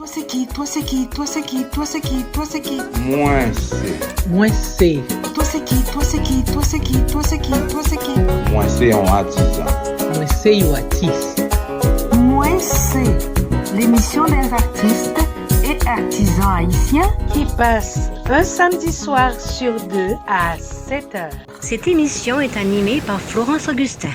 Toi c'est qui? Toi c'est qui? Toi c'est qui? Toi c'est qui? Toi c'est qui? Moi c'est. Moi c'est. Toi c'est qui? Toi c'est qui? Toi c'est qui? Toi c'est qui? Toi c'est qui? Moi c'est un artisan. Moi c'est un artiste. Moi c'est l'émission des artistes et artisans haïtiens qui passe un samedi soir sur deux à 7h. Cette émission est animée par Florence Augustin.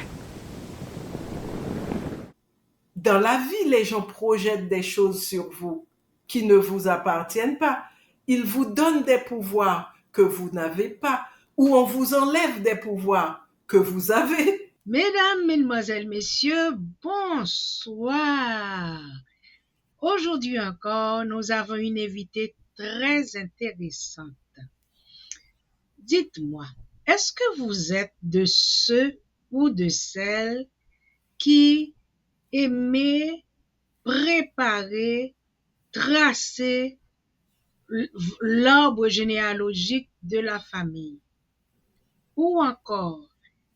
Dans la vie, les gens projettent des choses sur vous qui ne vous appartiennent pas. Ils vous donnent des pouvoirs que vous n'avez pas, ou on vous enlève des pouvoirs que vous avez. Mesdames, mesdemoiselles, messieurs, bonsoir. Aujourd'hui encore, nous avons une invitée très intéressante. Dites-moi, est-ce que vous êtes de ceux ou de celles qui aimaient préparer, tracer l'arbre généalogique de la famille? Ou encore,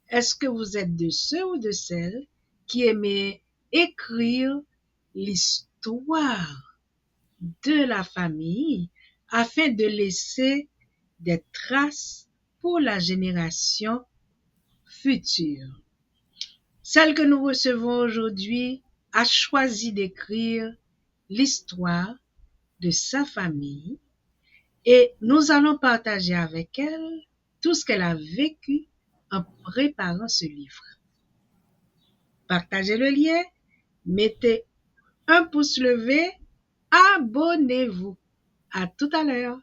est-ce que vous êtes de ceux ou de celles qui aimaient écrire l'histoire de la famille afin de laisser des traces pour la génération future? Celle que nous recevons aujourd'hui a choisi d'écrire l'histoire de sa famille et nous allons partager avec elle tout ce qu'elle a vécu en préparant ce livre. Partagez le lien, mettez un pouce levé, abonnez-vous. À tout à l'heure.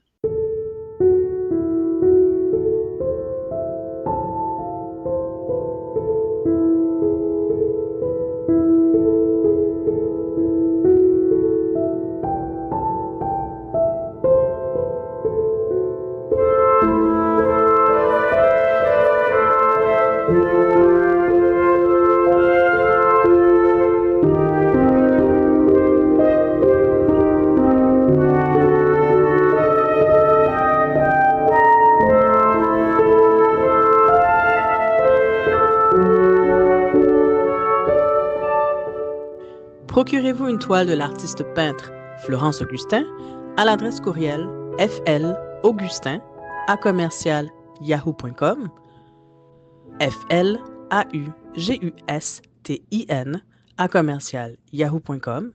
Procurez-vous une toile de l'artiste peintre Florence Augustin à l'adresse courriel flaugustin@yahoo.com flaugustin@yahoo.com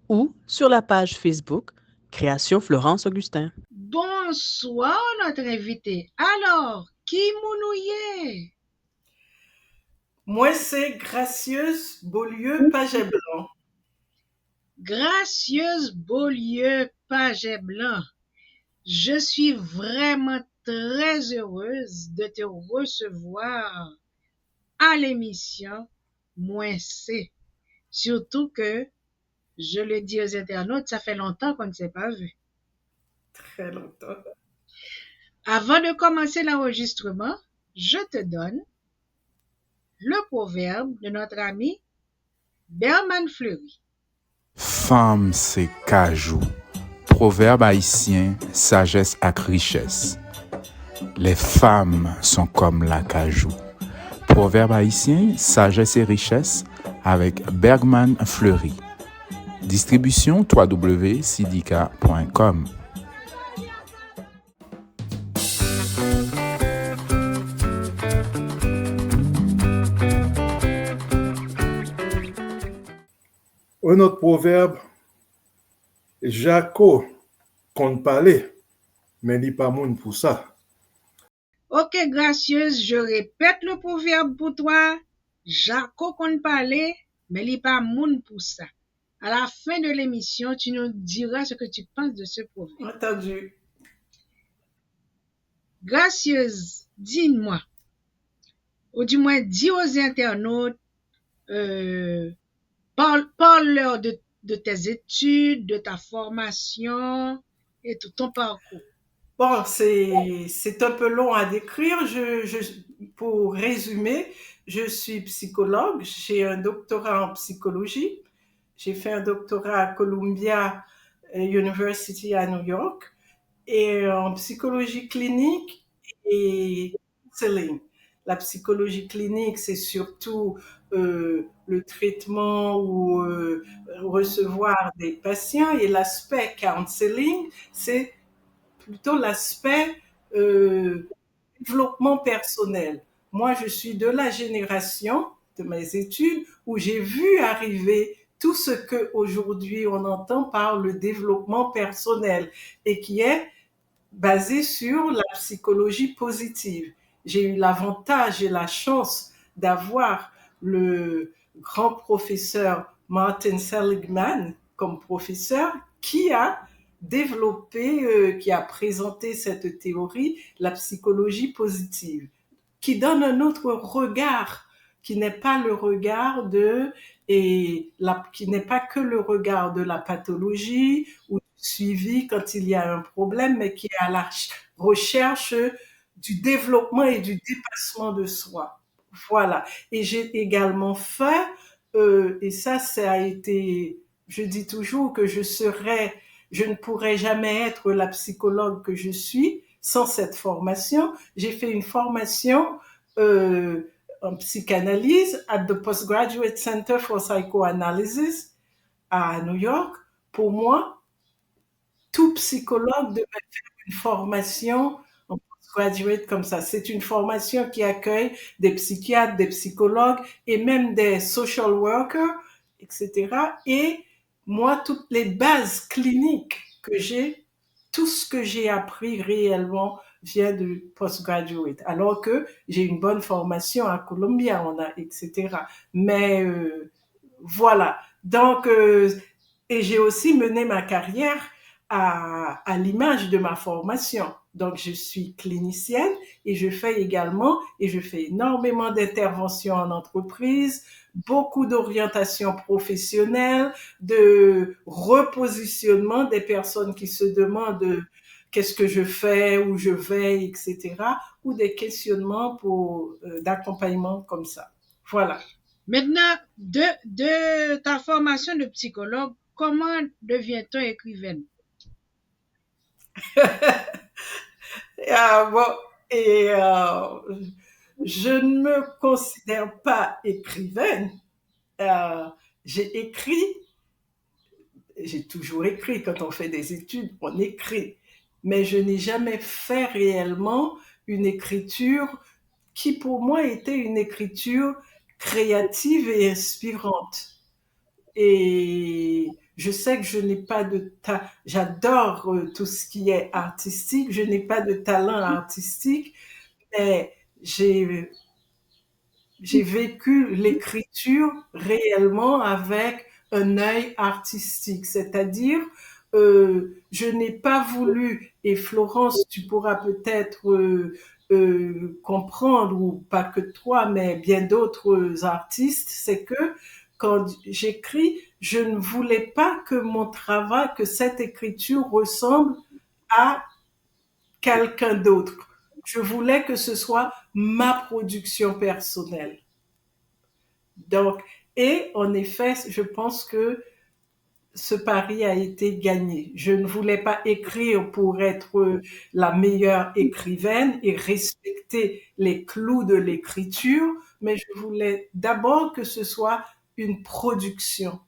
ou sur la page Facebook Création Florence Augustin. Bonsoir notre invité. Alors, qui mounouye? Moi c'est Gracieuse Beaulieu Paget Blanc. Gracieuse Beaulieu Paget Blanc, je suis vraiment très heureuse de te recevoir à l'émission Moi c'est. Surtout que, je le dis aux internautes, ça fait longtemps qu'on ne s'est pas vu. Très longtemps. Avant de commencer l'enregistrement, je te donne le proverbe de notre ami Berman Fleury. Femme, c'est cajou. Proverbe haïtien, sagesse ak richesse. Les femmes sont comme la cajou. Proverbe haïtien, sagesse et richesse avec Bergman Fleury. Distribution www.sidika.com. Un autre proverbe, Jaco compte parler, mais il n'y a pas moun pour ça. Ok, gracieuse, je répète le proverbe pour toi. Jaco qu'on parlait, mais il n'y a pas moun pour ça. À la fin de l'émission, tu nous diras ce que tu penses de ce proverbe. Entendu. Gracieuse, dis-moi, ou du moins dis aux internautes, parle-leur de tes études, de ta formation et tout ton parcours. Bon, c'est un peu long à décrire. Pour résumer, je suis psychologue. J'ai un doctorat en psychologie. J'ai fait un doctorat à Columbia University à New York et en psychologie clinique et counseling. La psychologie clinique, c'est surtout le traitement ou recevoir des patients. Et l'aspect counseling, c'est plutôt l'aspect développement personnel. Moi, je suis de la génération de mes études où j'ai vu arriver tout ce que aujourd'hui on entend par le développement personnel et qui est basé sur la psychologie positive. J'ai eu l'avantage et la chance d'avoir le grand professeur Martin Seligman comme professeur qui a développé, qui a présenté cette théorie, la psychologie positive, qui donne un autre regard, qui n'est pas le regard qui n'est pas que le regard de la pathologie ou du suivi quand il y a un problème, mais qui est à la recherche du développement et du dépassement de soi. Voilà. Et j'ai également fait, et ça a été, je dis toujours que je ne pourrais jamais être la psychologue que je suis sans cette formation. J'ai fait une formation en psychanalyse at the Postgraduate Center for Psychoanalysis à New York. Pour moi, tout psychologue devait faire une formation en postgraduate comme ça. C'est une formation qui accueille des psychiatres, des psychologues et même des social workers, etc. Et moi, toutes les bases cliniques que j'ai, tout ce que j'ai appris réellement vient du postgraduate, alors que j'ai une bonne formation à Columbia, etc. Mais voilà. Donc, et j'ai aussi mené ma carrière à l'image de ma formation. Donc, je suis clinicienne et je fais énormément d'interventions en entreprise, beaucoup d'orientation professionnelle, de repositionnement des personnes qui se demandent qu'est-ce que je fais, où je vais, etc., ou des questionnements d'accompagnement comme ça. Voilà. Maintenant, de ta formation de psychologue, comment devient-on écrivaine? Je ne me considère pas écrivaine. J'ai toujours écrit. Quand on fait des études, on écrit. Mais je n'ai jamais fait réellement une écriture qui, pour moi, était une écriture créative et inspirante. Et je sais que je n'ai pas de j'adore tout ce qui est artistique, je n'ai pas de talent artistique, mais j'ai vécu l'écriture réellement avec un œil artistique, c'est-à-dire je n'ai pas voulu, et Florence, tu pourras peut-être comprendre, ou pas que toi, mais bien d'autres artistes, c'est que quand j'écris, je ne voulais pas que mon travail, que cette écriture ressemble à quelqu'un d'autre. Je voulais que ce soit ma production personnelle. Donc, et en effet, je pense que ce pari a été gagné. Je ne voulais pas écrire pour être la meilleure écrivaine et respecter les clous de l'écriture, mais je voulais d'abord que ce soit une production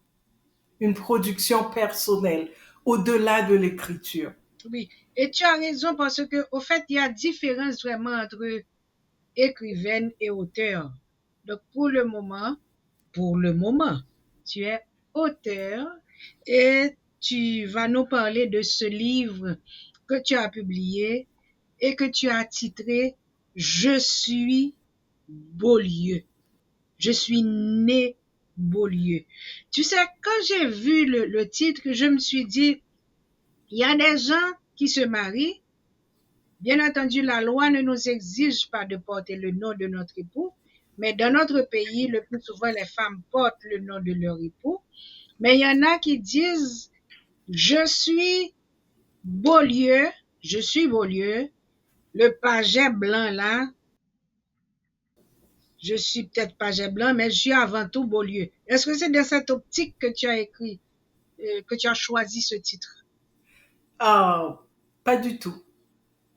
personnelle, au-delà de l'écriture. Oui, et tu as raison parce que, au fait, il y a différence vraiment entre écrivaine et auteur. Donc, pour le moment, tu es auteur et tu vas nous parler de ce livre que tu as publié et que tu as titré « Je suis Beaulieu ». Je suis né Beaulieu. Tu sais, quand j'ai vu le titre, je me suis dit, il y a des gens qui se marient. Bien entendu, la loi ne nous exige pas de porter le nom de notre époux, mais dans notre pays, le plus souvent, les femmes portent le nom de leur époux. Mais il y en a qui disent, je suis Beaulieu, le paget blanc là, je suis peut-être paget blanc, mais je suis avant tout Beaulieu. Est-ce que c'est dans cette optique que tu as écrit, que tu as choisi ce titre? Pas du tout.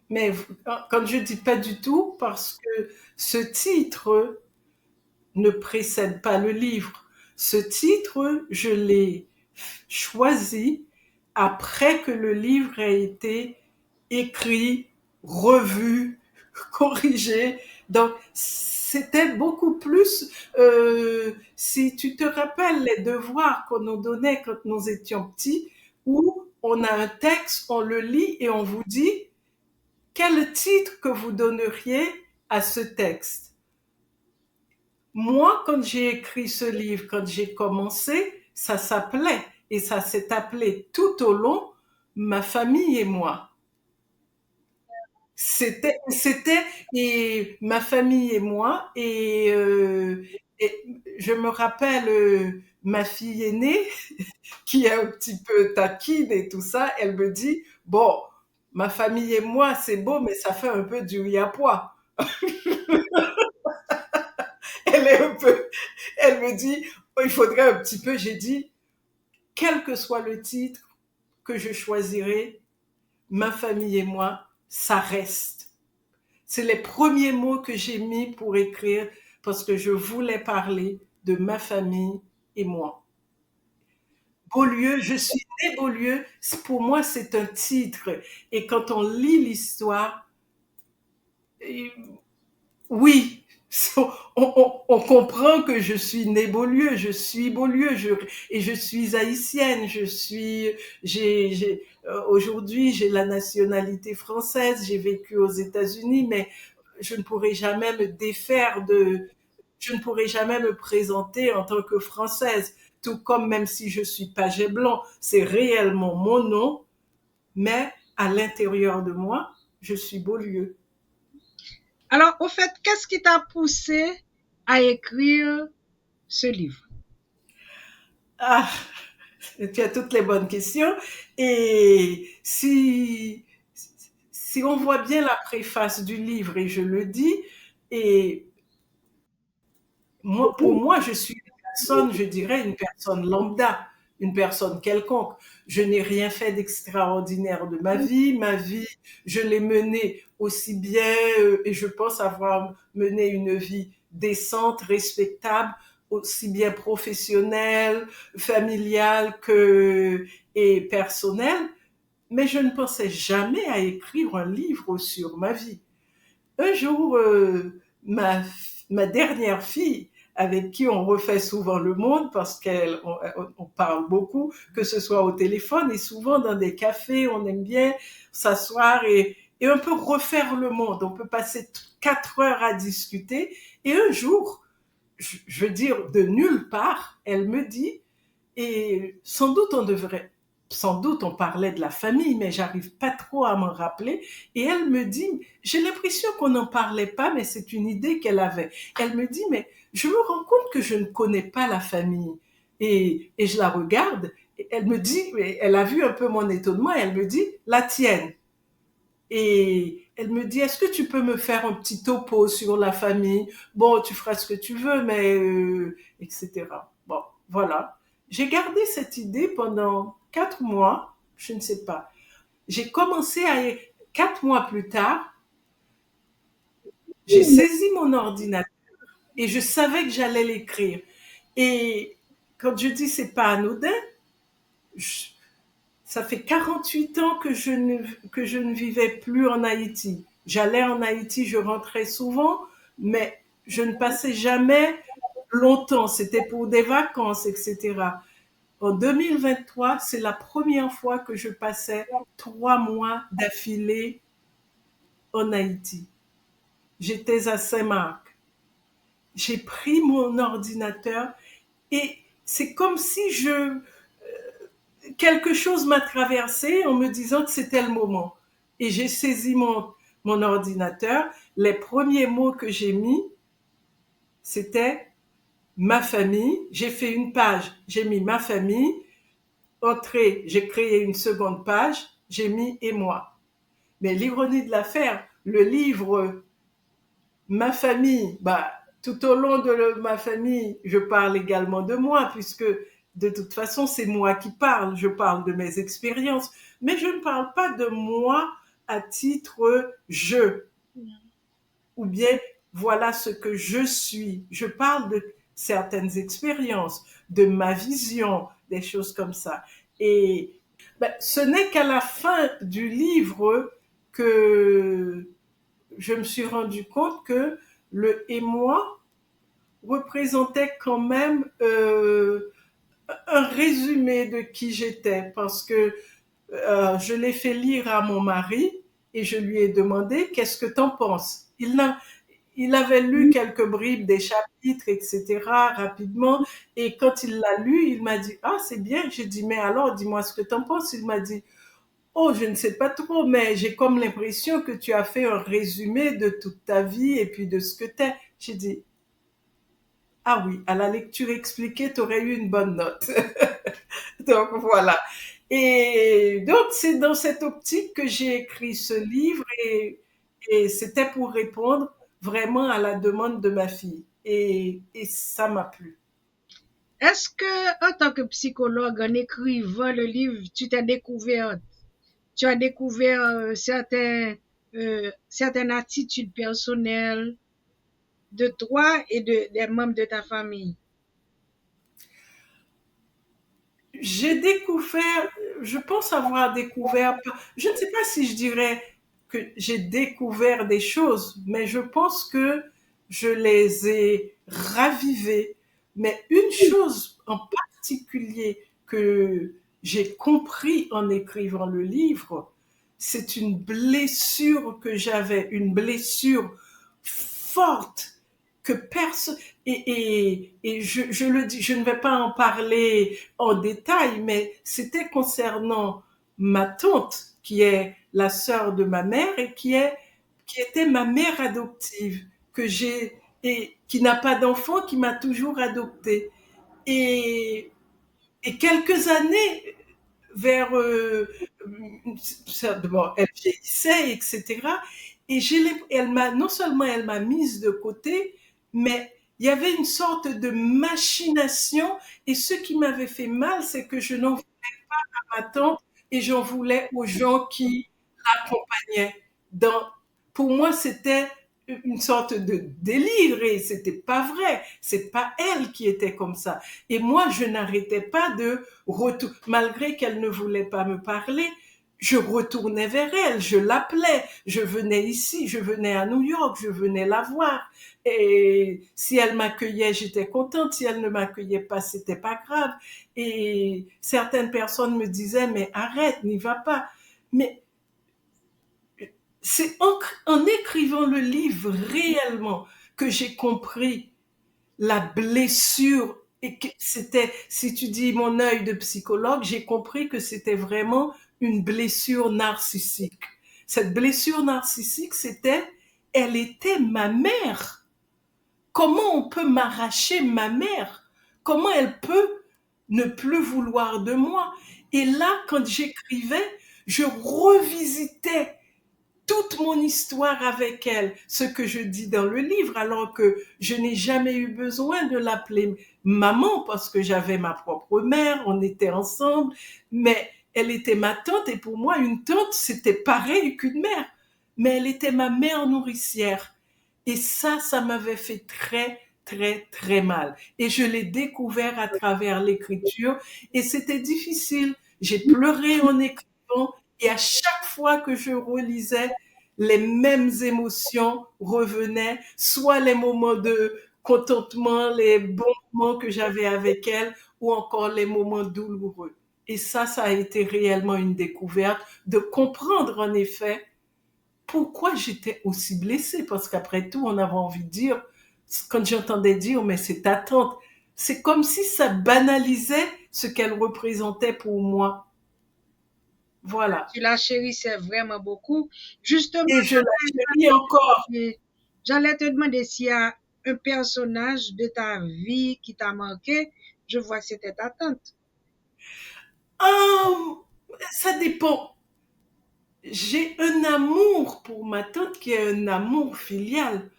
Mais quand je dis pas du tout, parce que ce titre ne précède pas le livre. Ce titre, je l'ai choisi après que le livre ait été écrit, revu, corrigé. Donc, c'était beaucoup plus, si tu te rappelles les devoirs qu'on nous donnait quand nous étions petits, où on a un texte, on le lit et on vous dit quel titre que vous donneriez à ce texte. Moi, quand j'ai écrit ce livre, quand j'ai commencé, ça s'appelait, et ça s'est appelé tout au long, Ma famille et moi. C'était et ma famille et moi, et je me rappelle ma fille aînée qui est un petit peu taquine et tout ça, elle me dit, bon, ma famille et moi, c'est beau, mais ça fait un peu du riz à pois. Elle est un peu, elle me dit, oh, il faudrait un petit peu, j'ai dit, quel que soit le titre que je choisirai, ma famille et moi, ça reste. C'est les premiers mots que j'ai mis pour écrire parce que je voulais parler de ma famille et moi. Beaulieu, je suis née Beaulieu, pour moi c'est un titre. Et quand on lit l'histoire, oui, on comprend que je suis née Beaulieu, je suis Beaulieu, et je suis haïtienne, aujourd'hui j'ai la nationalité française, j'ai vécu aux États-Unis, mais je ne pourrai jamais me défaire je ne pourrai jamais me présenter en tant que Française, tout comme même si je suis Paget Blanc, c'est réellement mon nom, mais à l'intérieur de moi, je suis Beaulieu. Alors, au fait, qu'est-ce qui t'a poussé à écrire ce livre? Ah, tu as toutes les bonnes questions. Et si on voit bien la préface du livre, et je le dis, et pour moi, je suis une personne, je dirais une personne lambda, une personne quelconque. Je n'ai rien fait d'extraordinaire de ma vie. Ma vie, je l'ai menée aussi bien, et je pense avoir mené une vie décente, respectable, aussi bien professionnelle, familiale et personnelle. Mais je ne pensais jamais à écrire un livre sur ma vie. Un jour, ma dernière fille, avec qui on refait souvent le monde parce qu'on parle beaucoup, que ce soit au téléphone et souvent dans des cafés, on aime bien s'asseoir et un peu refaire le monde. On peut passer 4 heures à discuter et un jour, je veux dire de nulle part, elle me dit, et sans doute on parlait de la famille, mais j'arrive pas trop à m'en rappeler. Et elle me dit, j'ai l'impression qu'on n'en parlait pas, mais c'est une idée qu'elle avait. Elle me dit, mais je me rends compte que je ne connais pas la famille. Et je la regarde, et elle me dit, elle a vu un peu mon étonnement, et elle me dit, la tienne. Et elle me dit, est-ce que tu peux me faire un petit topo sur la famille? Bon, tu feras ce que tu veux, mais etc. Bon, voilà. J'ai gardé cette idée pendant 4 mois, je ne sais pas. J'ai commencé 4 mois plus tard, j'ai saisi mon ordinateur et je savais que j'allais l'écrire. Et quand je dis c'est pas anodin, ça fait 48 ans que je ne vivais plus en Haïti. J'allais en Haïti, je rentrais souvent, mais je ne passais jamais longtemps. C'était pour des vacances, etc. En 2023, c'est la première fois que je passais 3 mois d'affilée en Haïti. J'étais à Saint-Marc. J'ai pris mon ordinateur et c'est comme si quelque chose m'a traversé en me disant que c'était le moment. Et j'ai saisi mon ordinateur. Les premiers mots que j'ai mis, c'était ma famille. J'ai fait une page, j'ai mis ma famille. Entrée, j'ai créé une seconde page, j'ai mis et moi. Mais l'ironie de l'affaire, le livre Ma famille, tout au long de ma famille, je parle également de moi, puisque de toute façon, c'est moi qui parle. Je parle de mes expériences, mais je ne parle pas de moi à titre je, ou bien voilà ce que je suis. Je parle de certaines expériences, de ma vision, des choses comme ça. Et ce n'est qu'à la fin du livre que je me suis rendu compte que le émoi représentait quand même un résumé de qui j'étais, parce que je l'ai fait lire à mon mari et je lui ai demandé qu'est-ce que t'en penses. Il avait lu quelques bribes des chapitres, etc., rapidement, et quand il l'a lu, il m'a dit ah c'est bien. J'ai dit mais alors dis-moi ce que t'en penses. Il m'a dit oh je ne sais pas trop, mais j'ai comme l'impression que tu as fait un résumé de toute ta vie et puis de ce que t'es. J'ai dit ah oui, à la lecture expliquée, tu aurais eu une bonne note. Donc voilà. Et donc c'est dans cette optique que j'ai écrit ce livre et c'était pour répondre vraiment à la demande de ma fille. Et ça m'a plu. Est-ce que, en tant que psychologue, en écrivant le livre, tu as découvert certaines attitudes personnelles de toi et des membres de ta famille? J'ai découvert, je pense avoir découvert, je ne sais pas si je dirais que j'ai découvert des choses, mais je pense que je les ai ravivées. Mais une chose en particulier que j'ai compris en écrivant le livre, c'est une blessure que j'avais, une blessure forte que personne et je le dis, je ne vais pas en parler en détail, mais c'était concernant ma tante qui est la sœur de ma mère et qui était ma mère adoptive que j'ai et qui n'a pas d'enfant, qui m'a toujours adoptée. Et, et quelques années vers bon, elle vieillissait, etc. Et elle m'a non seulement elle m'a mise de côté, mais il y avait une sorte de machination. Et ce qui m'avait fait mal, c'est que je n'en voulais pas à ma tante et j'en voulais aux gens qui l'accompagnaient. Pour moi, c'était une sorte de délire et c'était pas vrai. C'est pas elle qui était comme ça. Et moi, je n'arrêtais pas de retourner, malgré qu'elle ne voulait pas me parler. Je retournais vers elle, je l'appelais, je venais ici, je venais à New York, je venais la voir. Et si elle m'accueillait, j'étais contente. Si elle ne m'accueillait pas, c'était pas grave. Et certaines personnes me disaient, mais arrête, n'y va pas. Mais c'est en écrivant le livre réellement que j'ai compris la blessure et que c'était, si tu dis mon œil de psychologue, j'ai compris que c'était vraiment une blessure narcissique. Cette blessure narcissique, elle était ma mère. Comment on peut m'arracher ma mère? Comment elle peut ne plus vouloir de moi? Et là, quand j'écrivais, je revisitais toute mon histoire avec elle, ce que je dis dans le livre, alors que je n'ai jamais eu besoin de l'appeler maman parce que j'avais ma propre mère, on était ensemble, mais elle était ma tante et pour moi, une tante, c'était pareil qu'une mère, mais elle était ma mère nourricière. Et ça m'avait fait très, très, très mal. Et je l'ai découvert à travers l'écriture et c'était difficile. J'ai pleuré en écrivant et à chaque fois que je relisais, les mêmes émotions revenaient, soit les moments de contentement, les bons moments que j'avais avec elle, ou encore les moments douloureux. Et ça a été réellement une découverte de comprendre en effet pourquoi j'étais aussi blessée. Parce qu'après tout, on avait envie de dire, quand j'entendais dire, mais c'est ta tante, c'est comme si ça banalisait ce qu'elle représentait pour moi. Voilà. Tu la chérissais vraiment beaucoup. Justement, et je la chéris encore. J'allais te demander s'il y a un personnage de ta vie qui t'a marqué. Je vois que c'était ta tante. Ça dépend. J'ai un amour pour ma tante qui est un amour filial.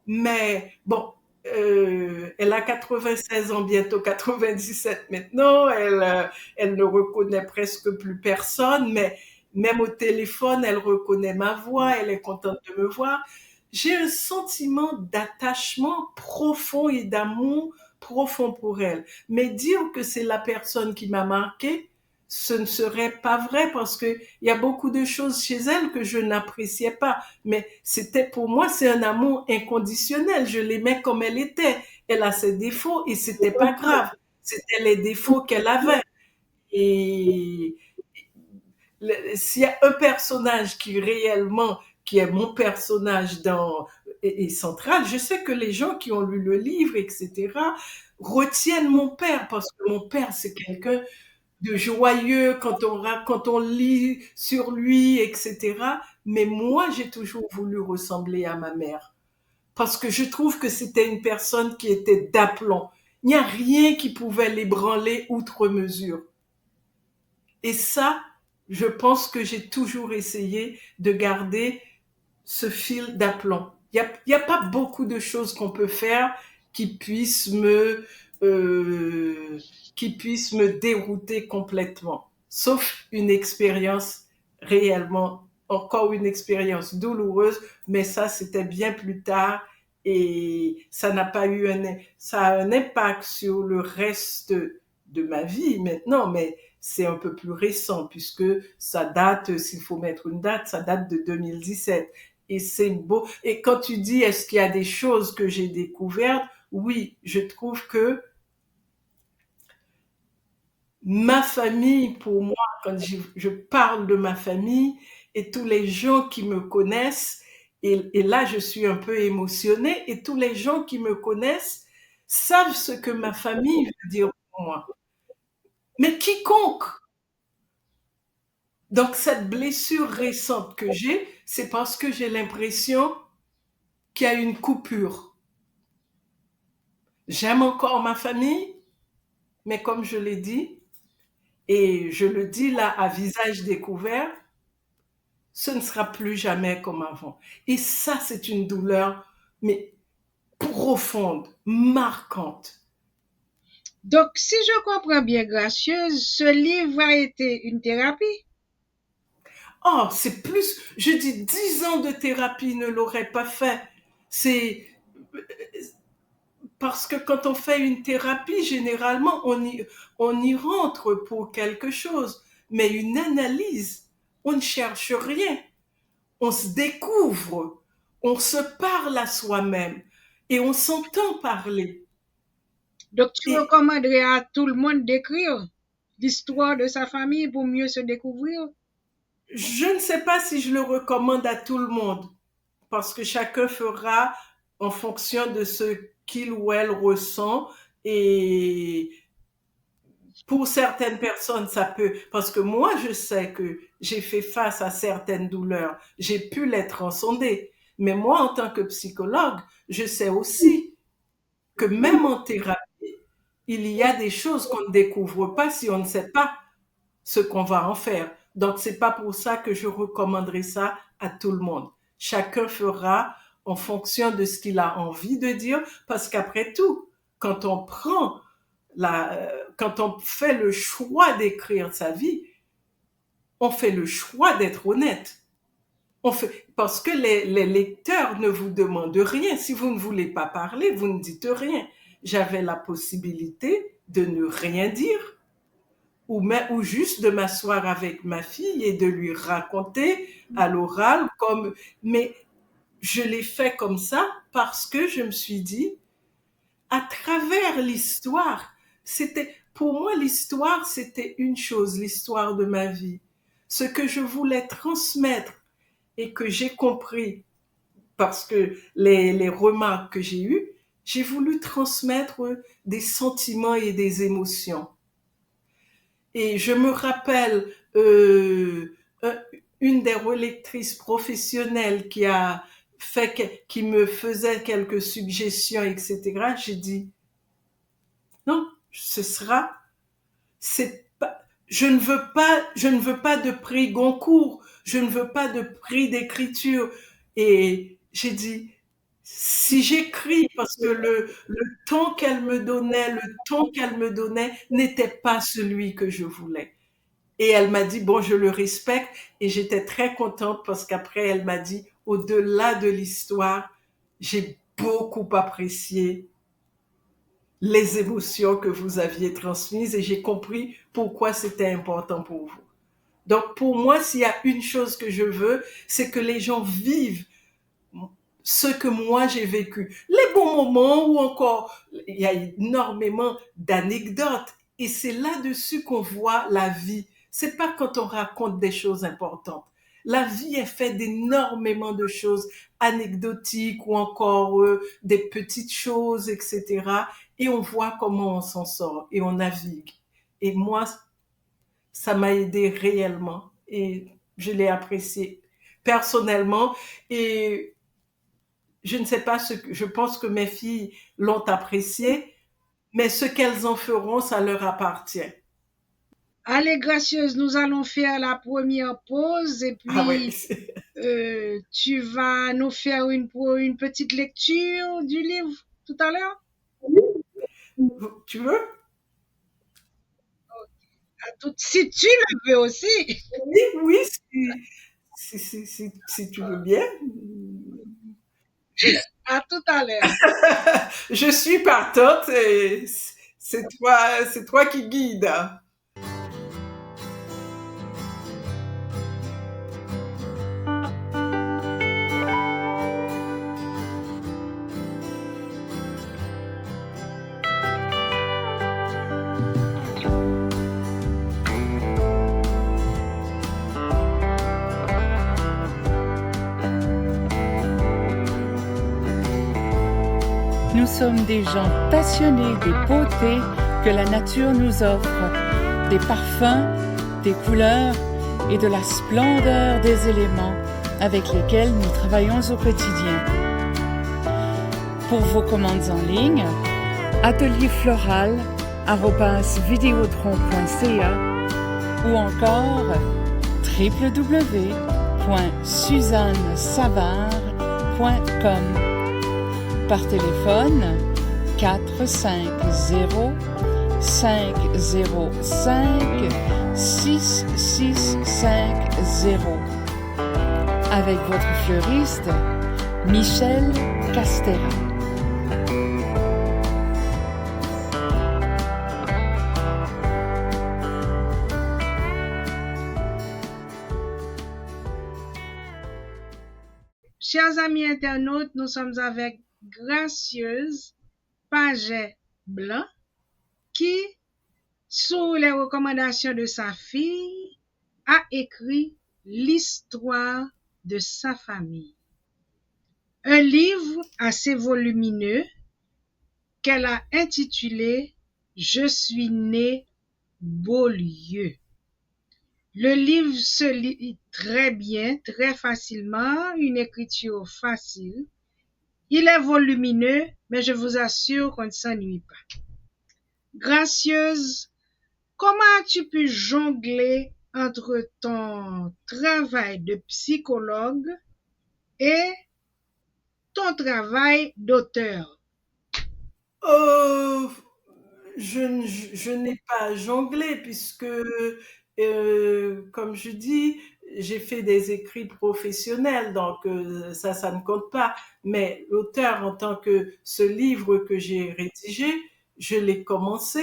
Mais bon, elle a 96 ans, bientôt 97 maintenant. Elle ne reconnaît presque plus personne, mais même au téléphone, elle reconnaît ma voix, elle est contente de me voir. j'ai un sentiment d'attachement profond et d'amour profond pour elle. Mais dire que c'est la personne qui m'a marqué, ce ne serait pas vrai parce que il y a beaucoup de choses chez elle que je n'appréciais pas. Mais c'était pour moi, c'est un amour inconditionnel. Je l'aimais comme elle était. Elle a ses défauts et c'était pas grave. C'était les défauts qu'elle avait. Et s'il y a un personnage qui réellement, qui est mon personnage est central, je sais que les gens qui ont lu le livre, etc., retiennent mon père parce que mon père, c'est quelqu'un de joyeux quand on lit sur lui, etc. Mais moi, j'ai toujours voulu ressembler à ma mère parce que je trouve que c'était une personne qui était d'aplomb. Il n'y a rien qui pouvait l'ébranler outre mesure. Et ça, je pense que j'ai toujours essayé de garder ce fil d'aplomb. Il y a pas beaucoup de choses qu'on peut faire qui puissent qui puissent me dérouter complètement. Sauf une expérience réellement, encore une expérience douloureuse, mais ça, c'était bien plus tard et ça n'a pas eu ça a un impact sur le reste de ma vie maintenant, mais c'est un peu plus récent puisque ça date, s'il faut mettre une date, ça date de 2017. Et c'est beau. Et quand tu dis, est-ce qu'il y a des choses que j'ai découvertes? Oui, je trouve que ma famille, pour moi, quand je parle de ma famille et tous les gens qui me connaissent, et là je suis un peu émotionnée, et tous les gens qui me connaissent savent ce que ma famille veut dire pour moi. Mais quiconque, donc cette blessure récente que j'ai, c'est parce que j'ai l'impression qu'il y a une coupure. J'aime encore ma famille, mais comme je l'ai dit, et je le dis là à visage découvert, ce ne sera plus jamais comme avant. Et ça, c'est une douleur, mais profonde, marquante. Donc, si je comprends bien, Gracieuse, ce livre a été une thérapie? Oh, c'est plus, je dis 10 ans de thérapie ne l'aurait pas fait. C'est parce que quand on fait une thérapie, généralement, on y rentre pour quelque chose. Mais une analyse, on ne cherche rien. On se découvre, on se parle à soi-même et on s'entend parler. Donc, tu recommanderais à tout le monde d'écrire l'histoire de sa famille pour mieux se découvrir? Je ne sais pas si je le recommande à tout le monde, parce que chacun fera en fonction de ce qu'il ou elle ressent. Et pour certaines personnes, ça peut, parce que moi, je sais que j'ai fait face à certaines douleurs, j'ai pu les transcender. Mais moi, en tant que psychologue, je sais aussi que même en thérapie, il y a des choses qu'on ne découvre pas si on ne sait pas ce qu'on va en faire. Donc, c'est pas pour ça que je recommanderais ça à tout le monde. Chacun fera en fonction de ce qu'il a envie de dire, parce qu'après tout, quand on quand on fait le choix d'écrire sa vie, on fait le choix d'être honnête. Parce que les lecteurs ne vous demandent rien. Si vous ne voulez pas parler, vous ne dites rien. J'avais la possibilité de ne rien dire ou juste de m'asseoir avec ma fille et de lui raconter à l'oral mais je l'ai fait comme ça parce que je me suis dit, à travers l'histoire, pour moi, l'histoire, c'était une chose, l'histoire de ma vie. Ce que je voulais transmettre et que j'ai compris parce que les remarques que j'ai eues, j'ai voulu transmettre des sentiments et des émotions. Et je me rappelle une des relectrices professionnelles qui me faisait quelques suggestions, etc. J'ai dit, non, je ne veux pas de prix Goncourt, je ne veux pas de prix d'écriture. Et j'ai dit, si j'écris, parce que le ton qu'elle me donnait n'était pas celui que je voulais. Et elle m'a dit, bon, je le respecte, et j'étais très contente parce qu'après, elle m'a dit, au-delà de l'histoire, j'ai beaucoup apprécié les émotions que vous aviez transmises et j'ai compris pourquoi c'était important pour vous. Donc pour moi, s'il y a une chose que je veux, c'est que les gens vivent ce que moi j'ai vécu. Les bons moments ou encore, il y a énormément d'anecdotes et c'est là-dessus qu'on voit la vie. C'est pas quand on raconte des choses importantes. La vie est faite d'énormément de choses anecdotiques ou encore des petites choses, etc. Et on voit comment on s'en sort et on navigue. Et moi, ça m'a aidé réellement et je l'ai apprécié personnellement. Et je ne sais pas je pense que mes filles l'ont apprécié, mais ce qu'elles en feront, ça leur appartient. Allez, gracieuse, nous allons faire la première pause et Ah ouais. puis tu vas nous faire une petite lecture du livre tout à l'heure. Tu veux? Si tu le veux aussi. Oui, si tu veux bien. À tout à l'heure. Je suis partante et c'est toi qui guide. Nous sommes des gens passionnés des beautés que la nature nous offre, des parfums, des couleurs et de la splendeur des éléments avec lesquels nous travaillons au quotidien. Pour vos commandes en ligne, atelierfloral@videotron.ca ou encore www.suzannesavard.com. Par téléphone 450 505 6650 avec votre fleuriste Michel Castera. Chers amis internautes, nous sommes avec Gracieuse Paget-Blanc qui, sous les recommandations de sa fille, a écrit l'histoire de sa famille. Un livre assez volumineux qu'elle a intitulé « Je suis née Beaulieu ». Le livre se lit très bien, très facilement, une écriture facile. Il est volumineux, mais je vous assure qu'on ne s'ennuie pas. Gracieuse, comment as-tu pu jongler entre ton travail de psychologue et ton travail d'auteur? Je n'ai pas jonglé puisque, comme je dis, j'ai fait des écrits professionnels, donc ça ne compte pas. Mais l'auteur, en tant que ce livre que j'ai rédigé, je l'ai commencé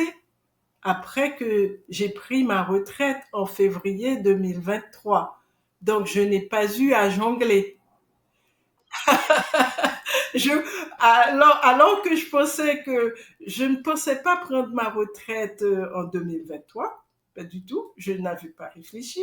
après que j'ai pris ma retraite en février 2023. Donc, je n'ai pas eu à jongler. Alors que je ne pensais pas prendre ma retraite en 2023, pas du tout, je n'avais pas réfléchi,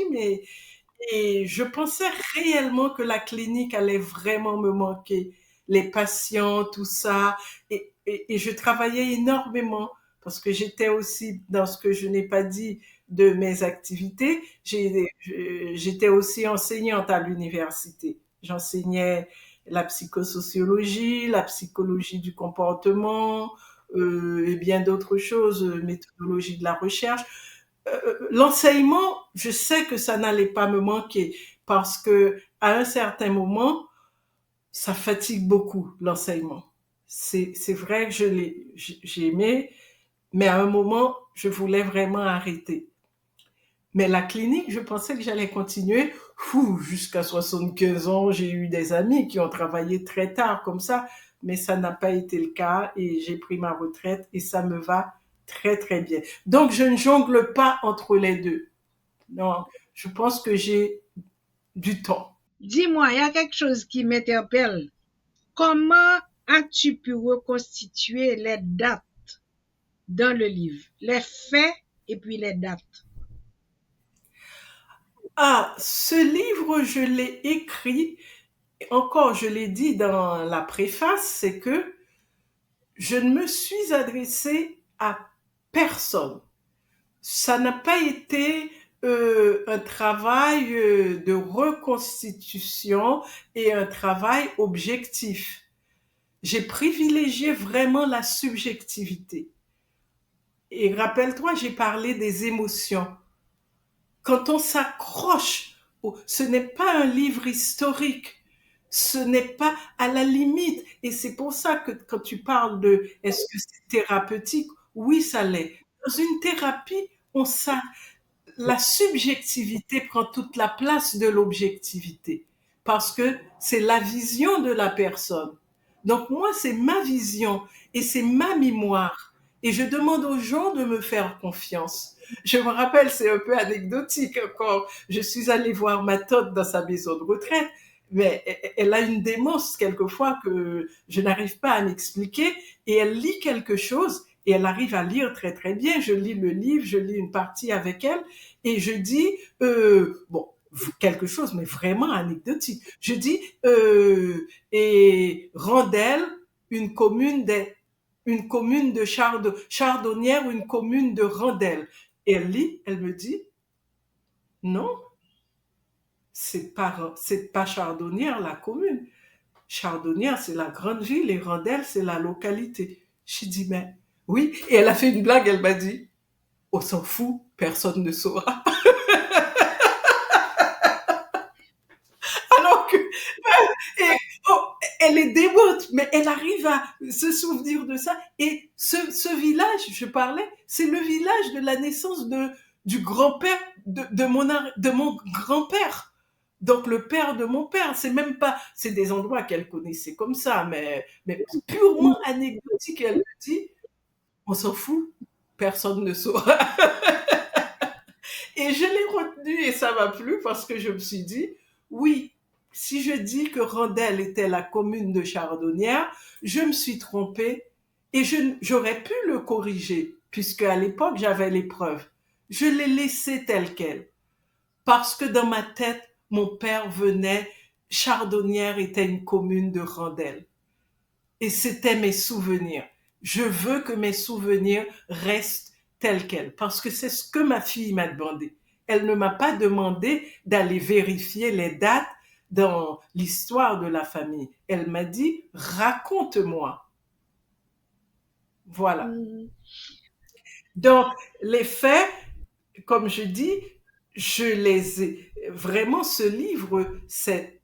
et je pensais réellement que la clinique allait vraiment me manquer, les patients, tout ça, et je travaillais énormément parce que j'étais aussi dans ce que je n'ai pas dit de mes activités, j'étais aussi enseignante à l'université, j'enseignais la psychosociologie, la psychologie du comportement et bien d'autres choses, méthodologie de la recherche. L'enseignement, je sais que ça n'allait pas me manquer parce que à un certain moment, ça fatigue beaucoup l'enseignement. C'est vrai que j'ai aimé, mais à un moment, je voulais vraiment arrêter. Mais la clinique, je pensais que j'allais continuer. Jusqu'à 75 ans, j'ai eu des amis qui ont travaillé très tard comme ça, mais ça n'a pas été le cas et j'ai pris ma retraite et ça me va très très bien. Donc je ne jongle pas entre les deux. Non, je pense que j'ai du temps. Dis-moi, il y a quelque chose qui m'interpelle. Comment as-tu pu reconstituer les dates dans le livre? Les faits et puis les dates. Ce livre, je l'ai écrit, encore je l'ai dit dans la préface, c'est que je ne me suis adressée à personne. Ça n'a pas été un travail de reconstitution et un travail objectif. J'ai privilégié vraiment la subjectivité. Et rappelle-toi, j'ai parlé des émotions. Quand on s'accroche, ce n'est pas un livre historique, ce n'est pas à la limite. Et c'est pour ça que quand tu parles de est-ce que c'est thérapeutique, oui, ça l'est. Dans une thérapie, la subjectivité prend toute la place de l'objectivité parce que c'est la vision de la personne. Donc moi, c'est ma vision et c'est ma mémoire. Et je demande aux gens de me faire confiance. Je me rappelle, c'est un peu anecdotique encore, je suis allée voir ma tante dans sa maison de retraite, mais elle a une démence quelquefois que je n'arrive pas à m'expliquer et elle lit quelque chose et elle arrive à lire très très bien. Je lis le livre, je lis une partie avec elle et je dis, quelque chose, mais vraiment anecdotique. Je dis, et Randel, une commune de Chardonnière, une commune de Randel. Et elle lit, elle me dit, non, c'est pas Chardonnière la commune. Chardonnière, c'est la grande ville et Randel, c'est la localité. J'ai dit, mais oui. Et elle a fait une blague, elle m'a dit, on s'en fout, personne ne saura. Alors que, elle est dévote, mais elle arrive à se souvenir de ça. Et ce village, je parlais, c'est le village de la naissance du grand-père, de mon grand-père. Donc le père de mon père, c'est même pas, c'est des endroits qu'elle connaissait comme ça, mais purement anecdotique. Elle me dit, on s'en fout, personne ne saura. Et je l'ai retenu et ça m'a plu parce que je me suis dit, oui, si je dis que Randel était la commune de Chardonnière, je me suis trompée et j'aurais pu le corriger puisque à l'époque j'avais les preuves. Je l'ai laissé tel quel parce que dans ma tête, mon père venait, Chardonnière était une commune de Randel et c'était mes souvenirs. Je veux que mes souvenirs restent tels quels parce que c'est ce que ma fille m'a demandé. Elle ne m'a pas demandé d'aller vérifier les dates dans l'histoire de la famille. Elle m'a dit, raconte-moi. Voilà. Donc, les faits, comme je dis, je les ai. Vraiment, le livre s'est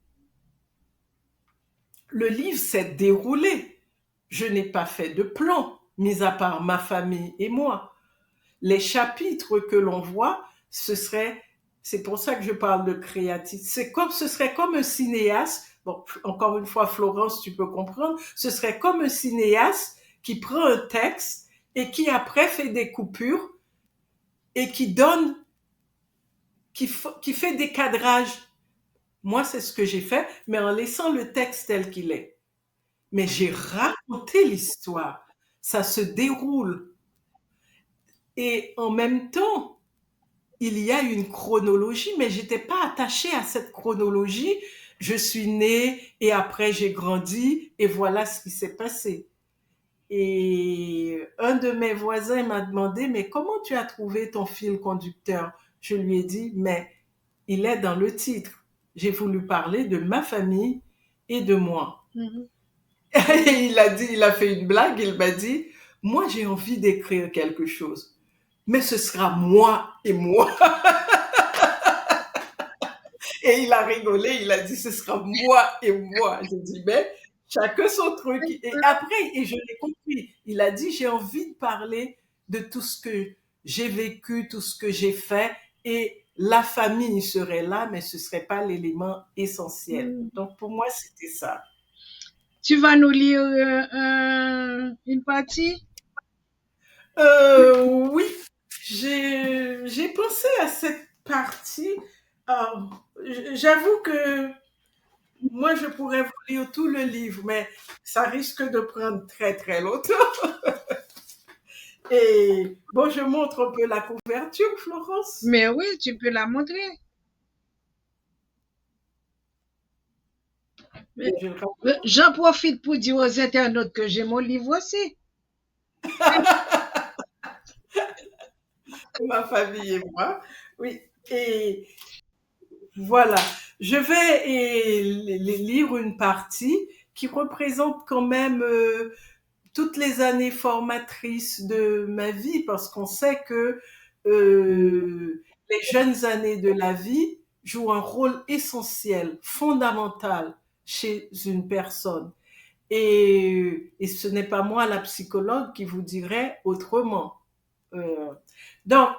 déroulé. Je n'ai pas fait de plan, mis à part ma famille et moi. Les chapitres que l'on voit, c'est pour ça que je parle de créativité. Ce serait comme un cinéaste. Bon, encore une fois, Florence, tu peux comprendre. Ce serait comme un cinéaste qui prend un texte et qui après fait des coupures et qui fait des cadrages. Moi, c'est ce que j'ai fait, mais en laissant le texte tel qu'il est. Mais j'ai raconté l'histoire. Ça se déroule. Et en même temps, il y a une chronologie, mais j'étais pas attachée à cette chronologie. Je suis née et après j'ai grandi et voilà ce qui s'est passé. Et un de mes voisins m'a demandé, mais comment tu as trouvé ton fil conducteur? Je lui ai dit, mais il est dans le titre. J'ai voulu parler de ma famille et de moi. Et il a fait une blague, il m'a dit, moi j'ai envie d'écrire quelque chose, mais ce sera moi et moi. Et il a rigolé, il a dit, ce sera moi et moi. J'ai dit, mais chacun son truc. Et après, et je l'ai compris, il a dit, j'ai envie de parler de tout ce que j'ai vécu, tout ce que j'ai fait, et la famille serait là, mais ce serait pas l'élément essentiel. Donc pour moi, c'était ça. Tu vas nous lire une partie? Oui, j'ai pensé à cette partie. J'avoue que moi, je pourrais vous lire tout le livre, mais ça risque de prendre très, très longtemps. Et bon, je montre un peu la couverture, Florence. Mais oui, tu peux la montrer. J'en profite pour dire aux internautes que j'ai mon livre aussi. Ma famille et moi. Oui, et voilà. Je vais lire une partie qui représente quand même toutes les années formatrices de ma vie, parce qu'on sait que les jeunes années de la vie jouent un rôle essentiel, fondamental chez une personne. Et ce n'est pas moi, la psychologue, qui vous dirait autrement. Donc,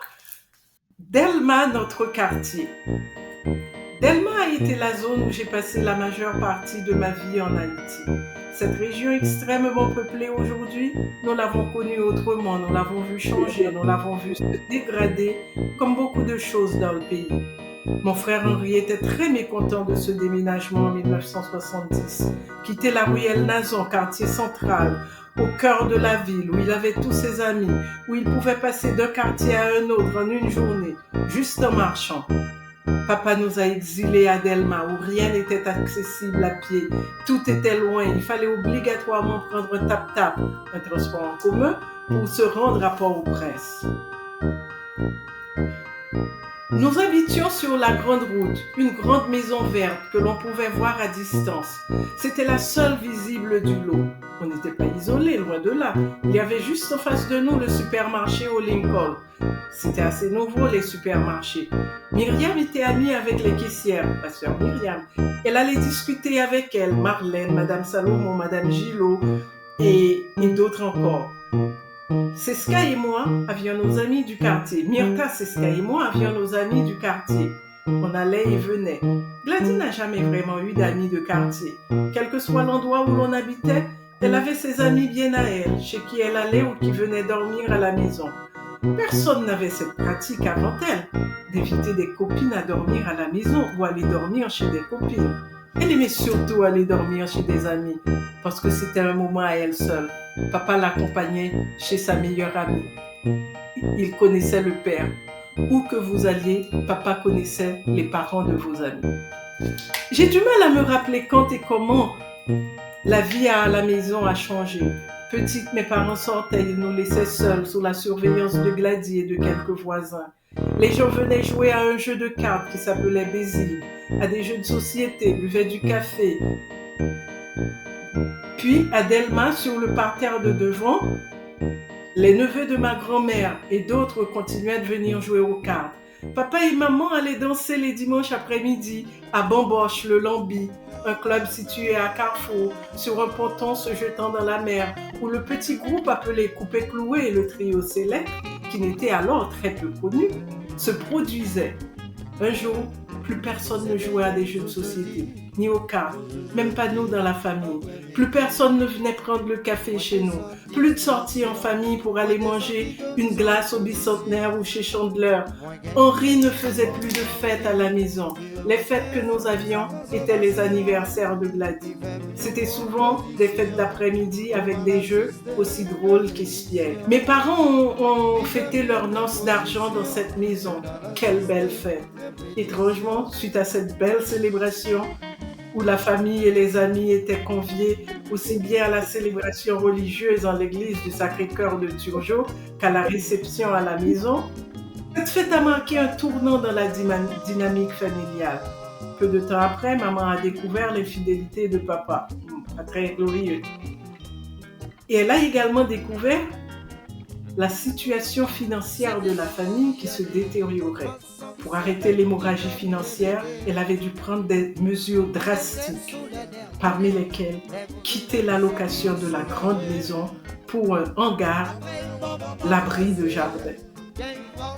Delma, notre quartier. Delma a été la zone où j'ai passé la majeure partie de ma vie en Haïti. Cette région extrêmement peuplée aujourd'hui, nous l'avons connue autrement, nous l'avons vue changer, nous l'avons vue se dégrader, comme beaucoup de choses dans le pays. Mon frère Henri était très mécontent de ce déménagement en 1970. Quitter la rue El Nazon, quartier central, au cœur de la ville, où il avait tous ses amis, où il pouvait passer d'un quartier à un autre en une journée, juste en marchant. Papa nous a exilés à Delma, où rien n'était accessible à pied. Tout était loin. Il fallait obligatoirement prendre un tap-tap, un transport en commun, pour se rendre à Port-au-Prince. Nous habitions sur la grande route, une grande maison verte que l'on pouvait voir à distance. C'était la seule visible du lot. On n'était pas isolés, loin de là. Il y avait juste en face de nous le supermarché au Lincoln. C'était assez nouveau, les supermarchés. Myriam était amie avec les caissières, ma sœur Myriam. Elle allait discuter avec elle, Marlène, Madame Salomon, Madame Gillot et d'autres encore. Seska et moi avions nos amis du quartier. Myrta, Seska et moi avions nos amis du quartier. On allait et venait. Gladys n'a jamais vraiment eu d'amis de quartier. Quel que soit l'endroit où l'on habitait, elle avait ses amis bien à elle, chez qui elle allait ou qui venaient dormir à la maison. Personne n'avait cette pratique avant elle, d'éviter des copines à dormir à la maison ou aller dormir chez des copines. Elle aimait surtout aller dormir chez des amis, parce que c'était un moment à elle seule. Papa l'accompagnait chez sa meilleure amie. Il connaissait le père. Où que vous alliez, papa connaissait les parents de vos amis. J'ai du mal à me rappeler quand et comment la vie à la maison a changé. Petite, mes parents sortaient, ils nous laissaient seuls sous la surveillance de Gladys et de quelques voisins. Les gens venaient jouer à un jeu de cartes qui s'appelait Bézil, à des jeux de société, buvaient du café. Puis, à Delma, sur le parterre de devant, les neveux de ma grand-mère et d'autres continuaient de venir jouer aux cartes. Papa et maman allaient danser les dimanches après-midi à Bamboche, le Lambi, un club situé à Carrefour, sur un ponton se jetant dans la mer, où le petit groupe appelé Coupé-Cloué et le trio Select, qui n'était alors très peu connu, se produisait. Un jour, plus personne ne jouait à des jeux de société, ni aux cartes, même pas nous dans la famille. Plus personne ne venait prendre le café chez nous. Plus de sorties en famille pour aller manger une glace au bicentenaire ou chez Chandler. Henri ne faisait plus de fêtes à la maison. Les fêtes que nous avions étaient les anniversaires de Gladys. C'était souvent des fêtes d'après-midi avec des jeux aussi drôles qu'espiègles. Mes parents ont fêté leur noce d'argent dans cette maison. Quelle belle fête! Étrangement, suite à cette belle célébration, où la famille et les amis étaient conviés aussi bien à la célébration religieuse en l'église du Sacré-Cœur de Turgeau qu'à la réception à la maison, cette fête a marqué un tournant dans la dynamique familiale. Peu de temps après, maman a découvert l'infidélité de papa, pas très glorieux. Et elle a également découvert la situation financière de la famille qui se détériorait. Pour arrêter l'hémorragie financière, elle avait dû prendre des mesures drastiques, parmi lesquelles quitter la location de la grande maison pour un hangar, l'abri de jardin.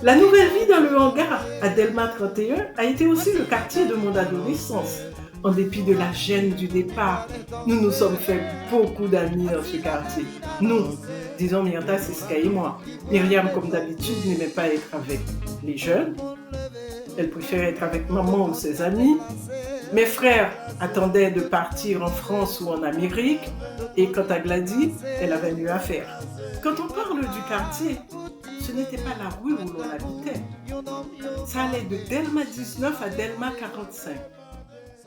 La nouvelle vie dans le hangar à Delma 31 a été aussi le quartier de mon adolescence. En dépit de la gêne du départ, nous nous sommes fait beaucoup d'amis dans ce quartier. Nous, disons Myrta, Siska et moi. Myriam, comme d'habitude, n'aimait pas être avec les jeunes. Elle préférait être avec maman ou ses amis. Mes frères attendaient de partir en France ou en Amérique. Et quant à Gladys, elle avait mieux à faire. Quand on parle du quartier, ce n'était pas la rue où l'on habitait. Ça allait de Delma 19 à Delma 45.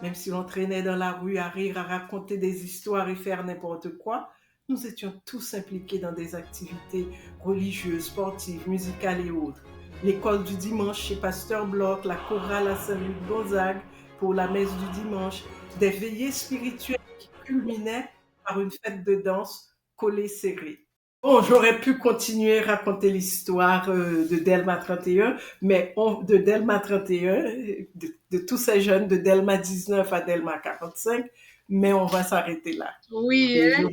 Même si l'on traînait dans la rue à rire, à raconter des histoires et faire n'importe quoi, nous étions tous impliqués dans des activités religieuses, sportives, musicales et autres. L'école du dimanche chez Pasteur Bloch, la chorale à Saint-Luc-Gonzague pour la messe du dimanche, des veillées spirituelles qui culminaient par une fête de danse collée serrée. Bon, j'aurais pu continuer à raconter l'histoire de Delma 31, mais de Delma 31, de tous ces jeunes de Delma 19 à Delma 45, mais on va s'arrêter là. Oui, Et hein?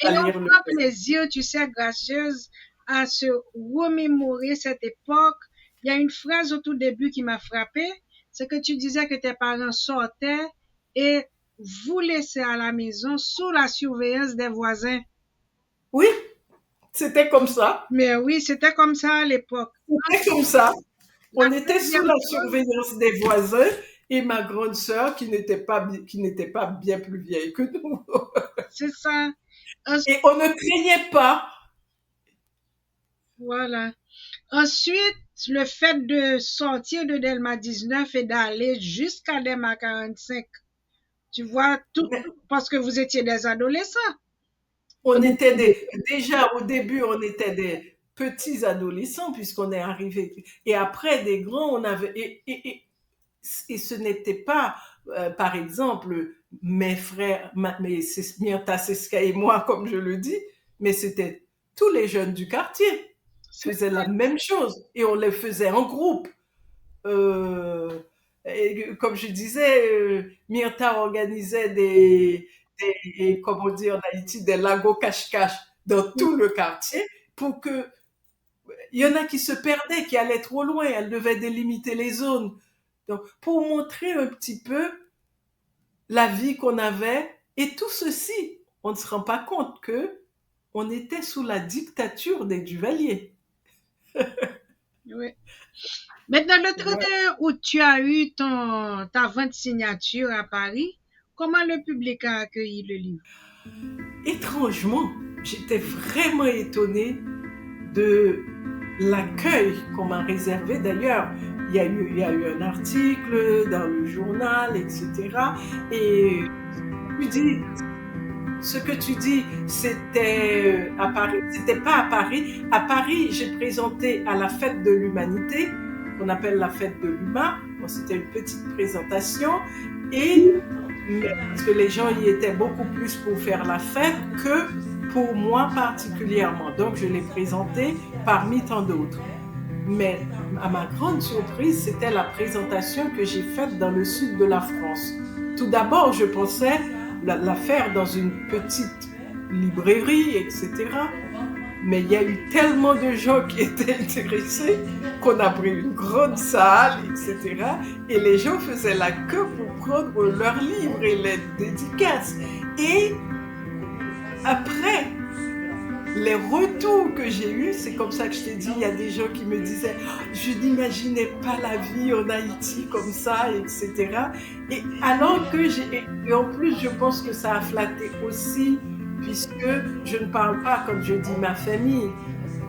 Et on prend plaisir, tu sais, gracieuse, à se remémorer cette époque. Il y a une phrase au tout début qui m'a frappée, c'est que tu disais que tes parents sortaient et vous laissaient à la maison sous la surveillance des voisins. Oui. C'était comme ça. Mais oui, c'était comme ça à l'époque. C'était comme ça. On était sous la surveillance des voisins et ma grande sœur qui n'était pas bien plus vieille que nous. C'est ça. Et on ne craignait pas. Voilà. Ensuite, le fait de sortir de Delma 19 et d'aller jusqu'à Delma 45, tu vois, tout parce que vous étiez des adolescents. On était déjà au début, on était des petits adolescents puisqu'on est arrivé. Et après des grands, on avait et ce n'était pas, par exemple, mes frères, c'est Myrta, Siska et moi, comme je le dis, mais c'était tous les jeunes du quartier faisaient la même chose et on les faisait en groupe. Et comme je disais, Myrta organisait comment dire en Haïti, des lagos cache-cache dans tout le quartier pour que il y en a qui se perdaient, qui allaient trop loin, elle devait délimiter les zones. Donc, pour montrer un petit peu la vie qu'on avait et tout ceci, on ne se rend pas compte que on était sous la dictature des Duvalier. Oui. Maintenant, le 31 août, tu as eu ta vente signature à Paris. Comment le public a accueilli le livre? Étrangement, j'étais vraiment étonnée de l'accueil qu'on m'a réservé. D'ailleurs, il y a eu un article dans le journal, etc. Et tu dis, ce que tu dis, c'était à Paris. C'était pas à Paris. À Paris, j'ai présenté à la fête de l'humanité, qu'on appelle la fête de l'humain. Bon, c'était une petite présentation et parce que les gens y étaient beaucoup plus pour faire la fête que pour moi particulièrement. Donc, je l'ai présenté parmi tant d'autres. Mais à ma grande surprise, c'était la présentation que j'ai faite dans le sud de la France. Tout d'abord, je pensais la faire dans une petite librairie, etc. Mais il y a eu tellement de gens qui étaient intéressés qu'on a pris une grande salle, etc. Et les gens faisaient la queue pour prendre leurs livres et les dédicaces. Et après, les retours que j'ai eus, c'est comme ça que je t'ai dit, il y a des gens qui me disaient « Je n'imaginais pas la vie en Haïti comme ça, etc. » Et alors que et en plus, je pense que ça a flatté aussi, puisque je ne parle pas, comme je dis,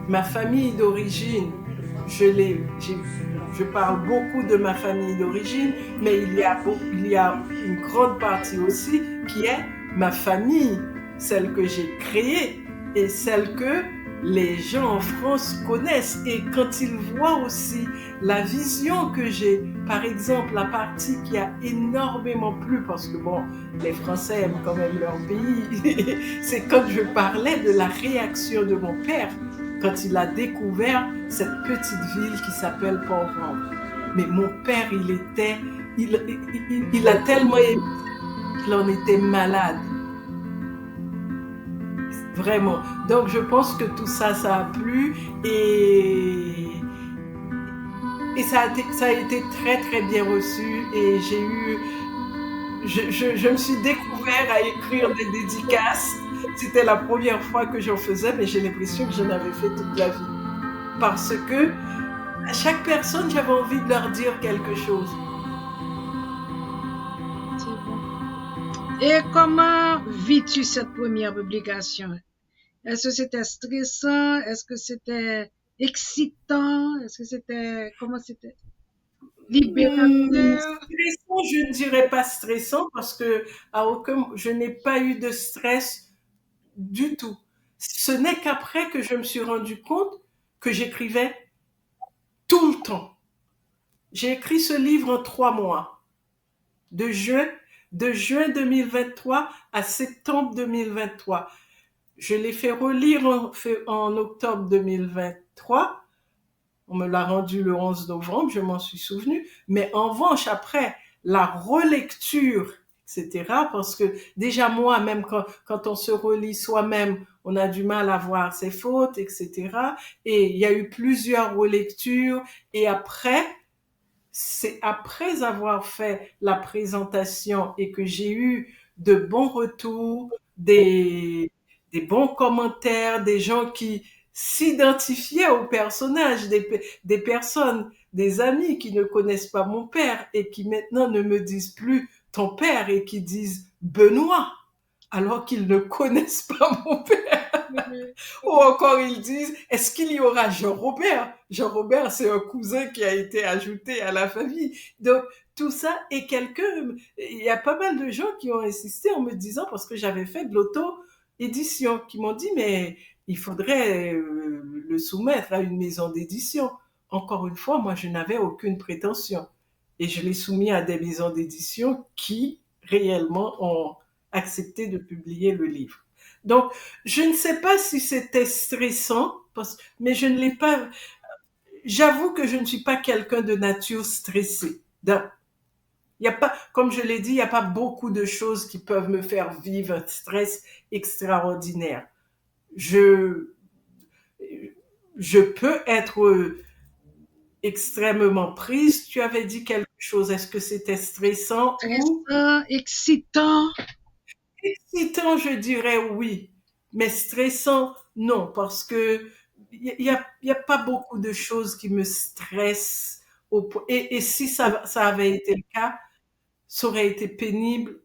ma famille d'origine, je parle beaucoup de ma famille d'origine, mais il y a une grande partie aussi qui est ma famille, celle que j'ai créée et celle que les gens en France connaissent. Et quand ils voient aussi la vision que j'ai, par exemple, la partie qui a énormément plu, parce que bon, les Français aiment quand même leur pays, c'est quand je parlais de la réaction de mon père quand il a découvert cette petite ville qui s'appelle Port-Vendre. Mais mon père, il a tellement aimé qu'il en était malade. Vraiment. Donc, je pense que tout ça, ça a plu. Et Et ça a été très très bien reçu et je me suis découvert à écrire des dédicaces. C'était la première fois que j'en faisais, mais j'ai l'impression que j'en avais fait toute la vie. Parce que à chaque personne, j'avais envie de leur dire quelque chose. C'est bon. Et comment vis-tu cette première publication? Est-ce que c'était stressant? Est-ce que c'était excitant? Est-ce que c'était, comment c'était? Libérateur? Stressant, je ne dirais pas stressant parce que je n'ai pas eu de stress du tout. Ce n'est qu'après que je me suis rendu compte que j'écrivais tout le temps. J'ai écrit ce livre en 3 mois, de juin 2023 à septembre 2023. Je l'ai fait relire en octobre 2023. On me l'a rendu le 11 novembre, je m'en suis souvenu. Mais en revanche, après, la relecture, etc., parce que déjà moi, même quand on se relit soi-même, on a du mal à voir ses fautes, etc. Et il y a eu plusieurs relectures. Et après, c'est après avoir fait la présentation et que j'ai eu de bons retours, des bons commentaires, des gens qui s'identifiaient au personnage, des personnes, des amis qui ne connaissent pas mon père et qui maintenant ne me disent plus ton père et qui disent Benoît, alors qu'ils ne connaissent pas mon père. Ou encore ils disent, est-ce qu'il y aura Jean-Robert? Jean-Robert, c'est un cousin qui a été ajouté à la famille. Donc, tout ça, et il y a pas mal de gens qui ont insisté en me disant, parce que j'avais fait de l'auto-édition, qui m'ont dit, mais il faudrait le soumettre à une maison d'édition. Encore une fois, moi, je n'avais aucune prétention. Et je l'ai soumis à des maisons d'édition qui, réellement, ont accepté de publier le livre. Donc, je ne sais pas si c'était stressant, mais je ne l'ai pas. J'avoue que je ne suis pas quelqu'un de nature stressée. Il y a pas, comme je l'ai dit, il n'y a pas beaucoup de choses qui peuvent me faire vivre un stress extraordinaire. Je peux être extrêmement prise. Tu avais dit quelque chose. Est-ce que c'était stressant ou excitant? Excitant, je dirais oui, mais stressant, non, parce que il y a pas beaucoup de choses qui me stressent et si ça avait été le cas, ça aurait été pénible.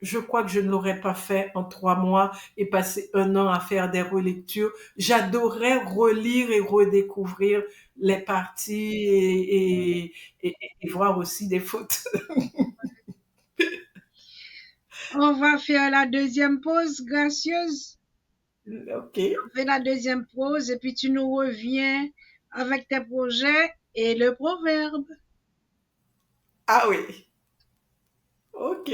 Je crois que je ne l'aurais pas fait en 3 mois et passer un an à faire des relectures. J'adorais relire et redécouvrir les parties et voir aussi des fautes. On va faire la deuxième pause, gracieuse. Ok. On fait la deuxième pause et puis tu nous reviens avec tes projets et le proverbe. Ah oui. Ok.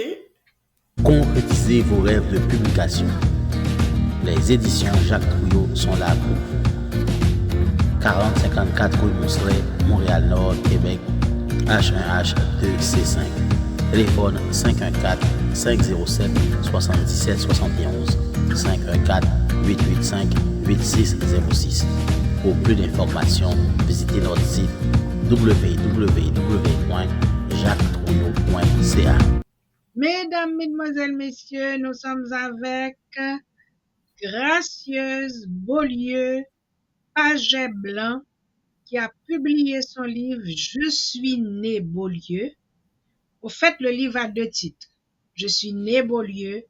Concrétisez vos rêves de publication. Les éditions Jacques Trouillot sont là pour vous. 4054 rue Mousselet, Montréal-Nord, Québec, H1H2C5. Téléphone 514-507-7771. 514-885-8606. Pour plus d'informations, visitez notre site www.jacquestrouillot.ca. Mesdames, Mesdemoiselles, Messieurs, nous sommes avec Gracieuse Beaulieu, Paget Blanc, qui a publié son livre « Je suis née Beaulieu ». Au fait, le livre a 2 titres. « Je suis née Beaulieu,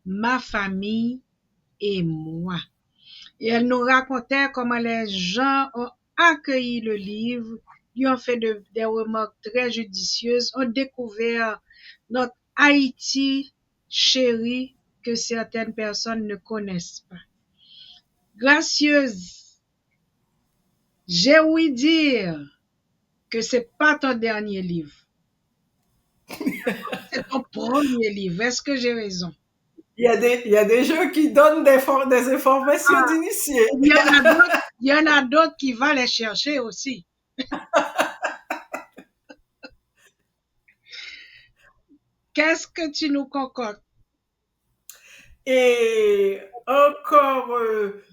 ma famille et moi ». Et elle nous racontait comment les gens ont accueilli le livre, lui ont fait des remarques très judicieuses, ont découvert notre Haïti chéri que certaines personnes ne connaissent pas. Gracieuse, j'ai ouï dire que c'est pas ton dernier livre. C'est ton premier livre. Est-ce que j'ai raison? Il y a des gens qui donnent des informations d'initiés. Il y en a d'autres qui vont les chercher aussi. Qu'est-ce que tu nous concoctes? Et encore,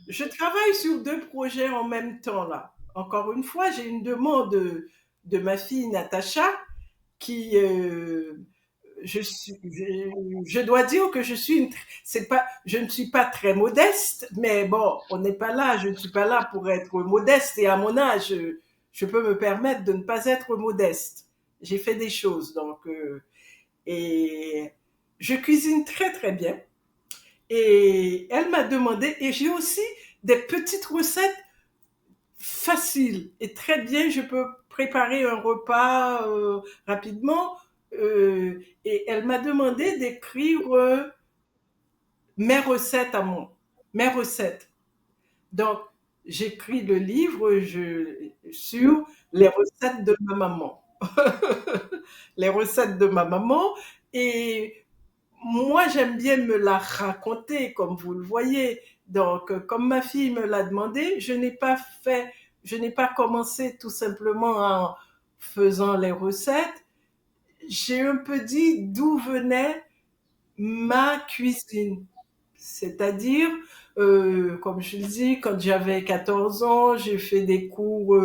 je travaille sur 2 projets en même temps là. Encore une fois, j'ai une demande de ma fille Natacha, qui je dois dire que je ne suis pas très modeste, mais bon, on n'est pas là, je ne suis pas là pour être modeste et à mon âge, je peux me permettre de ne pas être modeste. J'ai fait des choses, donc, et je cuisine très très bien. Et elle m'a demandé, et j'ai aussi des petites recettes faciles et très bien, je peux préparer un repas rapidement. Et elle m'a demandé d'écrire mes recettes mes recettes. Donc, j'écris le livre sur les recettes de ma maman. Les recettes de ma maman. Et moi, j'aime bien me la raconter, comme vous le voyez. Donc, comme ma fille me l'a demandé, je n'ai pas commencé tout simplement en faisant les recettes. J'ai un peu dit d'où venait ma cuisine. C'est-à-dire, comme je le dis, quand j'avais 14 ans, j'ai fait des cours,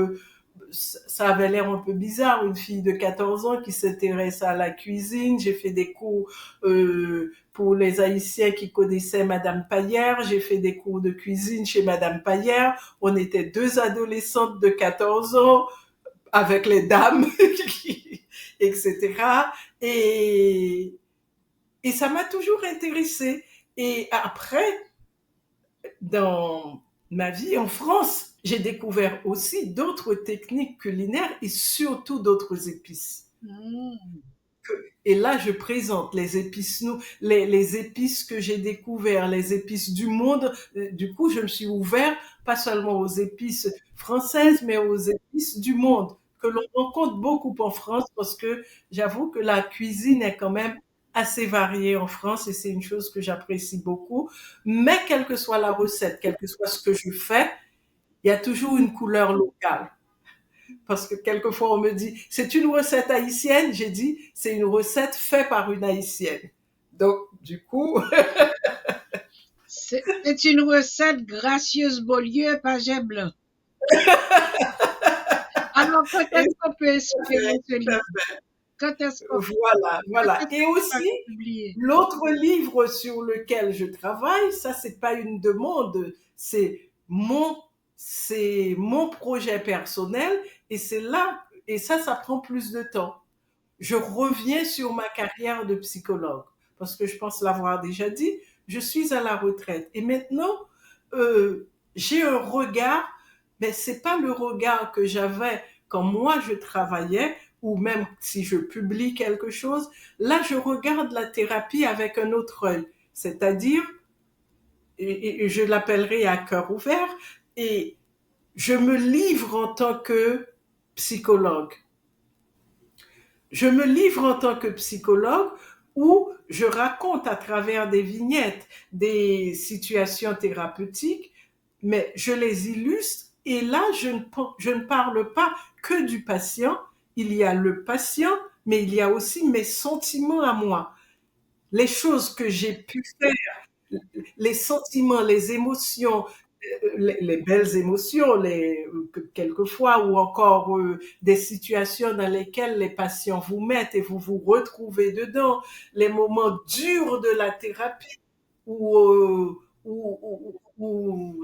ça avait l'air un peu bizarre, une fille de 14 ans qui s'intéresse à la cuisine. J'ai fait des cours pour les Haïtiens qui connaissaient Madame Paillère. J'ai fait des cours de cuisine chez Madame Paillère. On était deux adolescentes de 14 ans avec les dames, etc. Et ça m'a toujours intéressée. Et après, dans ma vie en France, j'ai découvert aussi d'autres techniques culinaires et surtout d'autres épices. Et là, je présente les épices, les épices que j'ai découvertes, les épices du monde. Du coup, je me suis ouvert pas seulement aux épices françaises, mais aux épices du monde, que l'on rencontre beaucoup en France, parce que j'avoue que la cuisine est quand même assez variée en France et c'est une chose que j'apprécie beaucoup. Mais quelle que soit la recette, quel que soit ce que je fais, il y a toujours une couleur locale. Parce que quelquefois on me dit, c'est une recette haïtienne, j'ai dit, c'est une recette faite par une haïtienne. Donc, du coup... C'est une recette gracieuse Beaulieu, paget blanc. Alors, quand est-ce qu'on peut espérer ce livre? Quand est-ce qu'on... Voilà. Et aussi, l'autre livre sur lequel je travaille, ça, c'est pas une demande, c'est mon projet personnel, et c'est là, et ça prend plus de temps. Je reviens sur ma carrière de psychologue, parce que je pense l'avoir déjà dit, je suis à la retraite. Et maintenant, j'ai un regard, mais c'est pas le regard que j'avais quand moi je travaillais, ou même si je publie quelque chose. Là, je regarde la thérapie avec un autre œil, c'est-à-dire, et je l'appellerai à cœur ouvert, et je me livre en tant que psychologue. Je me livre en tant que psychologue où je raconte à travers des vignettes des situations thérapeutiques, mais je les illustre, et là, je ne parle pas que du patient. Il y a le patient, mais il y a aussi mes sentiments à moi. Les choses que j'ai pu faire, les sentiments, les émotions, les belles émotions, quelquefois, ou encore des situations dans lesquelles les patients vous mettent et vous vous retrouvez dedans, les moments durs de la thérapie où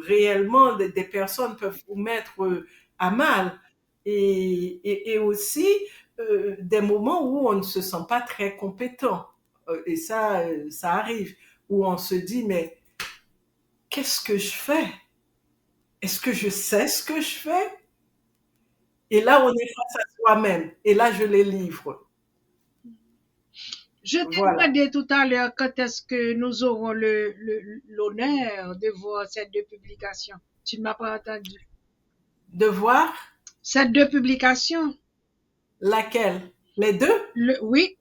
réellement des personnes peuvent vous mettre à mal, et aussi des moments où on ne se sent pas très compétent, et ça arrive, où on se dit, mais qu'est-ce que je fais? Est-ce que je sais ce que je fais? Et là, on est face à soi-même. Et là, je les livre. Je t'ai demandé tout à l'heure quand est-ce que nous aurons l'honneur de voir ces deux publications. Tu ne m'as pas entendu. De voir? Ces deux publications. Laquelle? Les deux? Oui.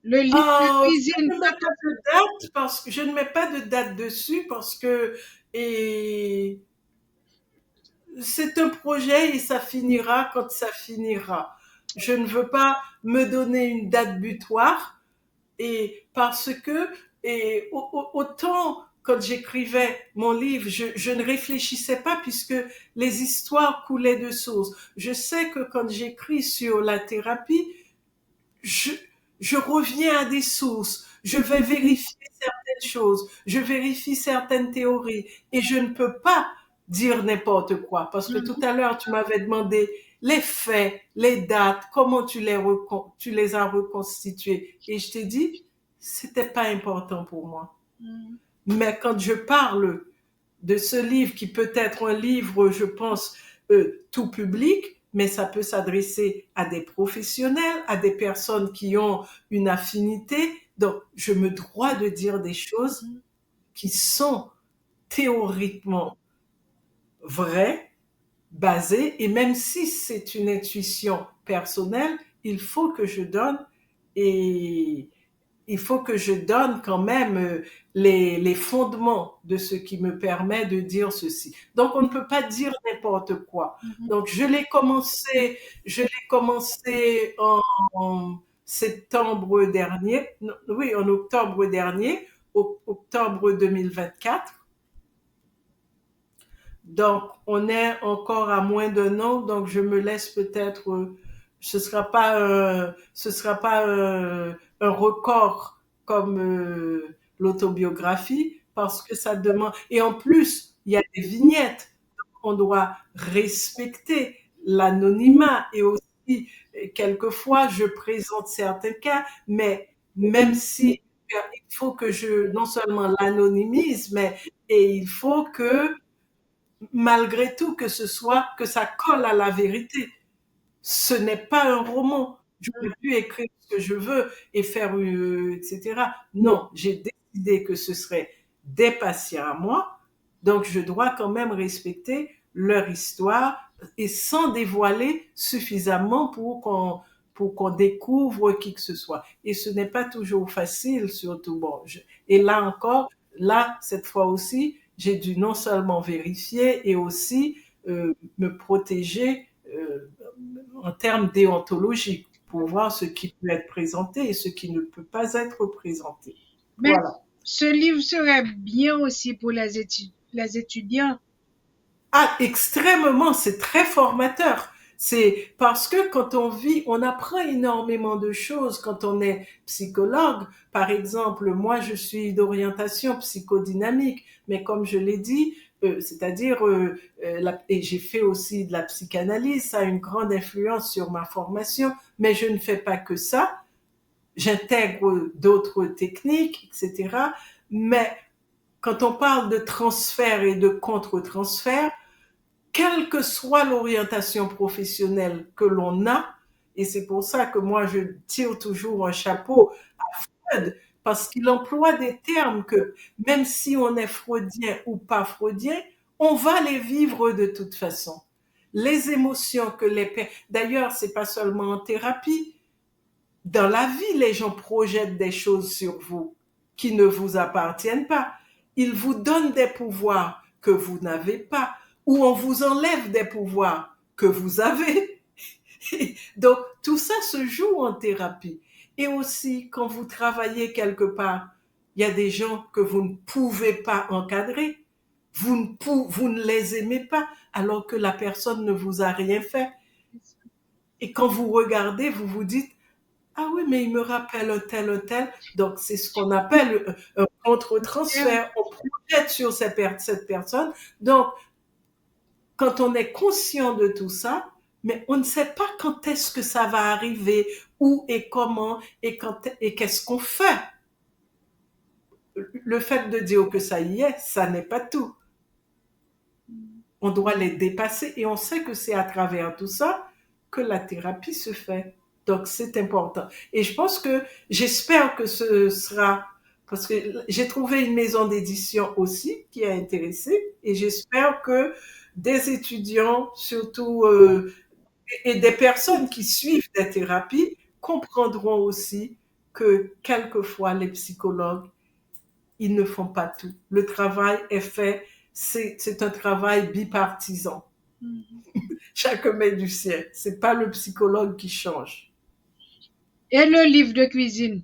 Le livre de cuisine. Je ne mets pas de date parce que je ne mets pas de date dessus parce que c'est un projet et ça finira quand ça finira. Je ne veux pas me donner une date butoir, et parce que autant quand j'écrivais mon livre, je ne réfléchissais pas puisque les histoires coulaient de source. Je sais que quand j'écris sur la thérapie, je, je reviens à des sources, je vais vérifier certaines choses, je vérifie certaines théories et je ne peux pas dire n'importe quoi parce que tout à l'heure tu m'avais demandé les faits, les dates, comment tu les as reconstitués et je t'ai dit c'était pas important pour moi. Mais quand je parle de ce livre qui peut être un livre, je pense, tout public, mais ça peut s'adresser à des professionnels, à des personnes qui ont une affinité. Donc, je me dois de dire des choses qui sont théoriquement vraies, basées, et même si c'est une intuition personnelle, il faut que je donne et il faut que je donne quand même les fondements de ce qui me permet de dire ceci. Donc, on ne peut pas dire n'importe quoi. Donc, je l'ai commencé en septembre dernier, oui, en octobre dernier, octobre 2024. Donc, on est encore à moins d'un an, donc je me laisse peut-être, ce sera pas un record comme l'autobiographie parce que ça demande. Et en plus, il y a des vignettes. On doit respecter l'anonymat et aussi, quelquefois, je présente certains cas, mais même si il faut que je non seulement l'anonymise, mais et il faut que malgré tout que ça colle à la vérité. Ce n'est pas un roman. Je ne peux plus écrire ce que je veux et faire, etc. Non, j'ai décidé que ce serait des patients à moi, donc je dois quand même respecter leur histoire et sans dévoiler suffisamment pour qu'on découvre qui que ce soit. Et ce n'est pas toujours facile, surtout. Bon, et là encore, cette fois aussi, j'ai dû non seulement vérifier et aussi me protéger en termes déontologiques pour voir ce qui peut être présenté et ce qui ne peut pas être présenté. Mais voilà. Ce livre serait bien aussi pour les étudiants. Ah, extrêmement, c'est très formateur. C'est parce que quand on vit, on apprend énormément de choses quand on est psychologue. Par exemple, moi, je suis d'orientation psychodynamique, mais comme je l'ai dit, c'est-à-dire, et j'ai fait aussi de la psychanalyse, ça a une grande influence sur ma formation, mais je ne fais pas que ça. J'intègre d'autres techniques, etc. Mais quand on parle de transfert et de contre-transfert, quelle que soit l'orientation professionnelle que l'on a, et c'est pour ça que moi je tire toujours un chapeau à Freud, parce qu'il emploie des termes que même si on est freudien ou pas freudien, on va les vivre de toute façon. Les émotions que d'ailleurs, c'est pas seulement en thérapie, dans la vie, les gens projettent des choses sur vous qui ne vous appartiennent pas. Ils vous donnent des pouvoirs que vous n'avez pas, ou on vous enlève des pouvoirs que vous avez. Donc, tout ça se joue en thérapie. Et aussi, quand vous travaillez quelque part, il y a des gens que vous ne pouvez pas encadrer. Vous ne les aimez pas, alors que la personne ne vous a rien fait. Et quand vous regardez, vous vous dites, ah oui, mais il me rappelle un tel. Donc, c'est ce qu'on appelle un contre-transfert. On projette sur cette personne. Donc, quand on est conscient de tout ça, mais on ne sait pas quand est-ce que ça va arriver, où et comment, et qu'est-ce qu'on fait. Le fait de dire que ça y est, ça n'est pas tout. On doit les dépasser et on sait que c'est à travers tout ça que la thérapie se fait. Donc, c'est important. Et j'espère que ce sera, parce que j'ai trouvé une maison d'édition aussi qui est intéressée et j'espère que des étudiants, surtout, et des personnes qui suivent des thérapies comprendront aussi que quelquefois les psychologues, ils ne font pas tout. Le travail est fait, c'est un travail bipartisan. Chacun met du sien. C'est pas le psychologue qui change. Et le livre de cuisine?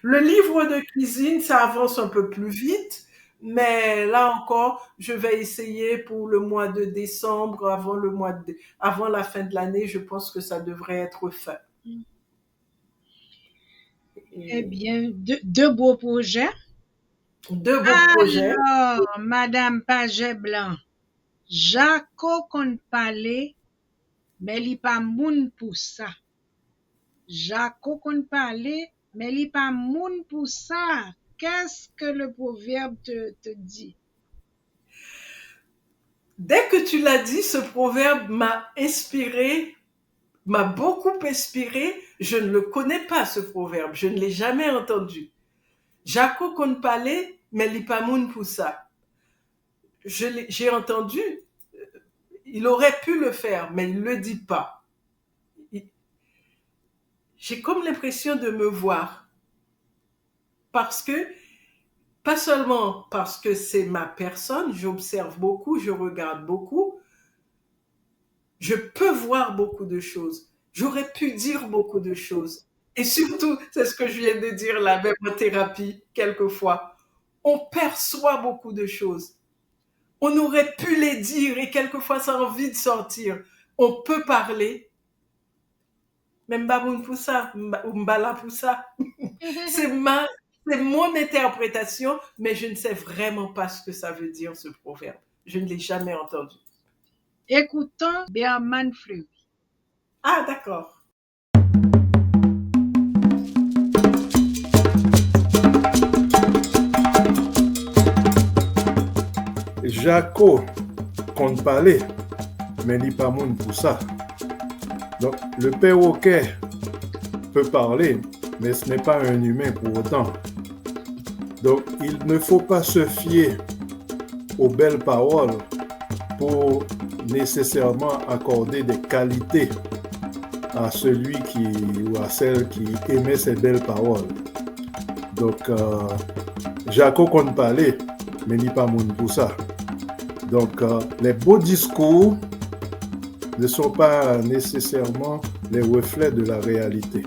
Le livre de cuisine, ça avance un peu plus vite. Mais là encore, je vais essayer pour le mois de décembre, avant la fin de l'année, je pense que ça devrait être fait. Eh bien, deux beaux projets. Deux beaux projets. Alors, Madame Paget Blanc, Jaco kon pale, mais li pa moun pour ça. Jaco kon pale, mais li pa moun pour ça. Qu'est-ce que le proverbe te dit? Dès que tu l'as dit, ce proverbe m'a inspiré, m'a beaucoup inspiré. Je ne le connais pas, ce proverbe. Je ne l'ai jamais entendu. Jaco kon pale, mais li pa moun pour ça. J'ai entendu, il aurait pu le faire, mais il ne le dit pas. J'ai comme l'impression de me voir. Parce que, pas seulement parce que c'est ma personne, j'observe beaucoup, je regarde beaucoup, je peux voir beaucoup de choses. J'aurais pu dire beaucoup de choses. Et surtout, c'est ce que je viens de dire là, même en thérapie, quelquefois, on perçoit beaucoup de choses. On aurait pu les dire et quelquefois ça a envie de sortir. On peut parler, même baboun pour ça, ou mbala pour ça. C'est mon interprétation, mais je ne sais vraiment pas ce que ça veut dire, ce proverbe. Je ne l'ai jamais entendu. Écoutons Berman Fleury. Ah, d'accord. Jaco kon pale, mais li pa moun pour ça. Donc, le perroquet peut parler, mais ce n'est pas un humain pour autant. Donc, il ne faut pas se fier aux belles paroles pour nécessairement accorder des qualités à celui ou à celle qui émet ces belles paroles. Donc, Jaco kon pale, mais li pa moun pour ça. Donc, les beaux discours ne sont pas nécessairement les reflets de la réalité.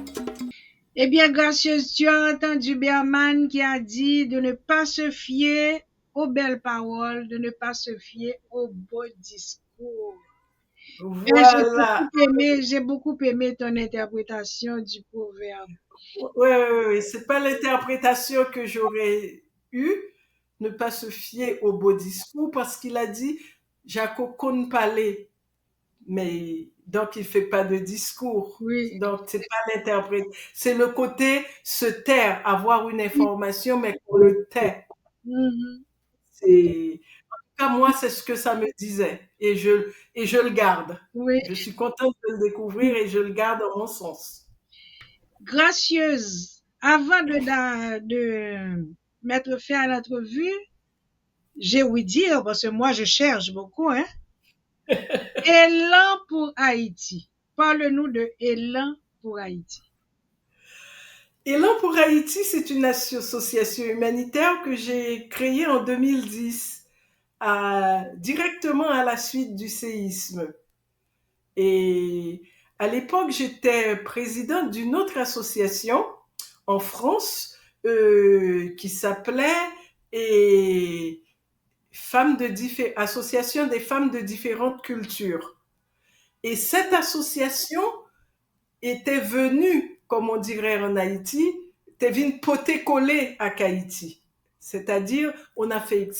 Eh bien, gracieuse, tu as entendu Berman qui a dit de ne pas se fier aux belles paroles, de ne pas se fier aux beaux discours. Voilà. J'ai beaucoup aimé ton interprétation du proverbe. Oui. C'est pas l'interprétation que j'aurais eue, ne pas se fier aux beaux discours, parce qu'il a dit Jaco kon pale, mais donc il fait pas de discours. Oui. Donc c'est pas l'interprétation, c'est le côté se taire, avoir une information mais qu'on le tait. Mm-hmm. En tout cas, moi c'est ce que ça me disait et je le garde. Oui. Je suis contente de le découvrir et je le garde en mon sens. Gracieuse, avant de mettre fin à l'entrevue, j'ai ouï dire, parce que moi je cherche beaucoup, Élan pour Haïti. Parle-nous de Élan pour Haïti. Élan pour Haïti, c'est une association humanitaire que j'ai créée en 2010, directement à la suite du séisme. Et à l'époque, j'étais présidente d'une autre association en France qui s'appelait Association des femmes de différentes cultures. Et cette association était venue, comme on dirait en Haïti, était venue poter coller à Haïti. C'est-à-dire, on a fait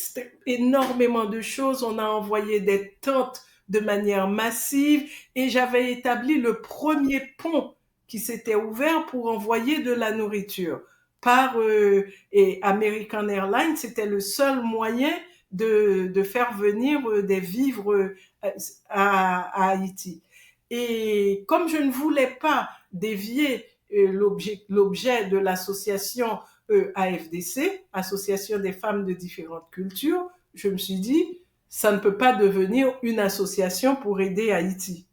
énormément de choses, on a envoyé des tentes de manière massive et j'avais établi le premier pont qui s'était ouvert pour envoyer de la nourriture. Et American Airlines, c'était le seul moyen de faire venir des vivres à Haïti. Et comme je ne voulais pas dévier l'objet de l'association AFDC, Association des femmes de différentes cultures, je me suis dit, ça ne peut pas devenir une association pour aider Haïti.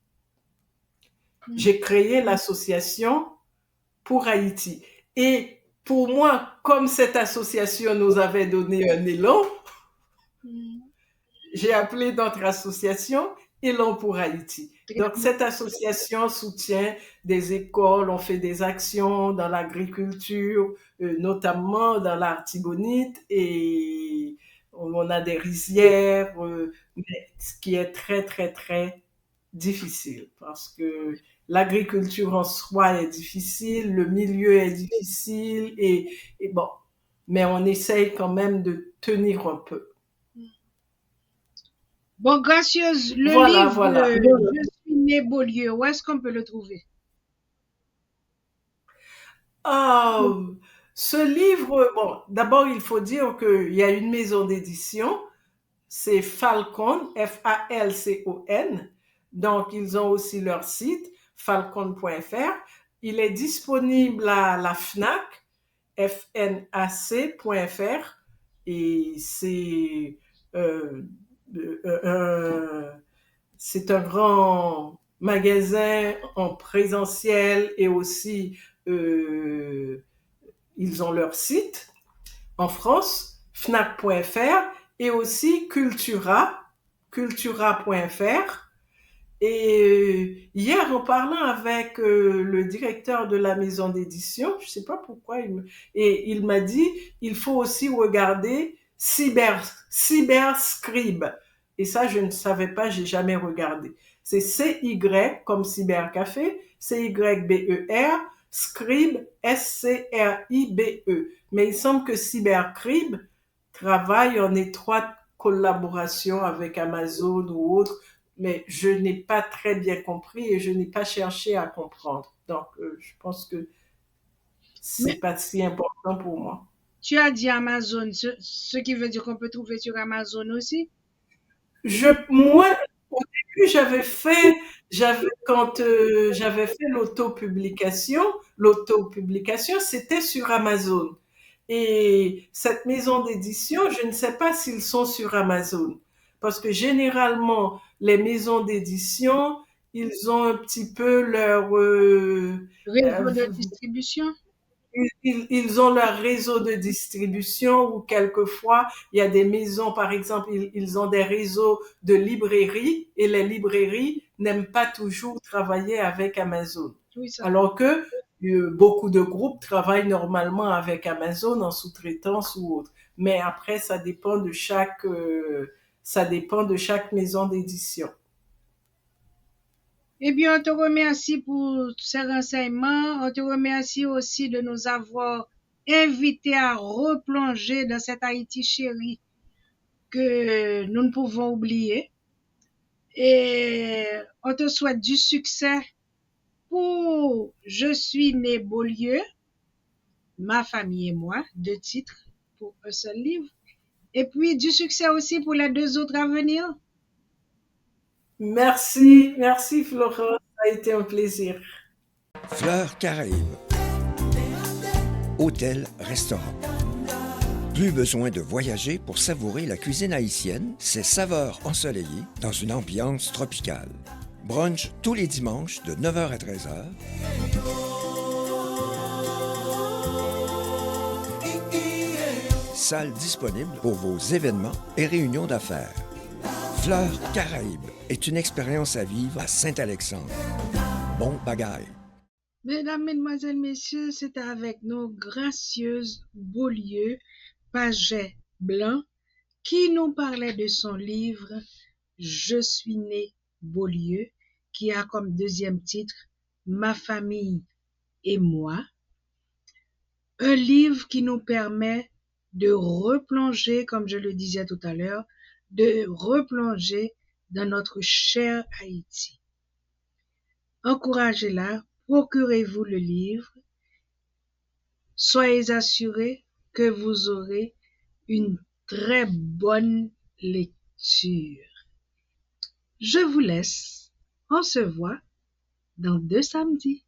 J'ai créé l'association pour Haïti. Et pour moi, comme cette association nous avait donné un élan, j'ai appelé notre association Élan pour Haïti. Donc, cette association soutient des écoles, on fait des actions dans l'agriculture, notamment dans l'Artibonite et on a des rizières, mais ce qui est très, très, très difficile parce que l'agriculture en soi est difficile, le milieu est difficile et bon, mais on essaye quand même de tenir un peu. Bon, Gracieuse, le Voilà, livre voilà. Je suis né Beaulieu, où est-ce qu'on peut le trouver? Ce livre, bon, d'abord, il faut dire qu'il y a une maison d'édition, c'est Falcon, Falcon. Donc, ils ont aussi leur site, falcon.fr. Il est disponible à la FNAC, fnac.fr. Et c'est un grand magasin en présentiel et aussi ils ont leur site en France, fnac.fr et aussi cultura.fr. Et hier, en parlant avec le directeur de la maison d'édition, je ne sais pas pourquoi, il m'a dit, il faut aussi regarder Cyberscribe. Et ça, je ne savais pas, j'ai jamais regardé. C'est CY comme cybercafé, CYBER, Scribe, SCRIBE. Mais il semble que Cyberscribe travaille en étroite collaboration avec Amazon ou autre, mais je n'ai pas très bien compris et je n'ai pas cherché à comprendre. Donc, je pense que c'est pas si important pour moi. Tu as dit Amazon, ce qui veut dire qu'on peut trouver sur Amazon aussi? Moi, au début, quand j'avais fait l'autopublication, c'était sur Amazon. Et cette maison d'édition, je ne sais pas s'ils sont sur Amazon. Parce que généralement, les maisons d'édition, ils ont un petit peu leur réseau de distribution. Ils ont leur réseau de distribution ou quelquefois, il y a des maisons, par exemple, ils ont des réseaux de librairies et les librairies n'aiment pas toujours travailler avec Amazon. Oui, alors que beaucoup de groupes travaillent normalement avec Amazon en sous-traitance ou autre. Mais après, ça dépend de chaque maison d'édition. Eh bien, on te remercie pour ces renseignements. On te remercie aussi de nous avoir invités à replonger dans cette Haïti chérie que nous ne pouvons oublier. Et on te souhaite du succès pour Je suis né Beaulieu, ma famille et moi, 2 titres pour un seul livre. Et puis du succès aussi pour les 2 autres à venir. Merci Florence, ça a été un plaisir. Fleurs Caraïbes. Hôtel, restaurant. Plus besoin de voyager pour savourer la cuisine haïtienne, ses saveurs ensoleillées dans une ambiance tropicale. Brunch tous les dimanches de 9h à 13h. Salle disponible pour vos événements et réunions d'affaires. Fleurs Caraïbes est une expérience à vivre à Saint-Alexandre. Bon bagaille. Mesdames, Mesdemoiselles, Messieurs, c'est avec nos Gracieuse Beaulieu, Paget Blanc, qui nous parlait de son livre Je suis né Beaulieu, qui a comme 2e titre Ma famille et moi. Un livre qui nous permet de replonger, comme je le disais tout à l'heure, de replonger dans notre cher Haïti. Encouragez-la, procurez-vous le livre. Soyez assurés que vous aurez une très bonne lecture. Je vous laisse. On se voit dans 2 samedis.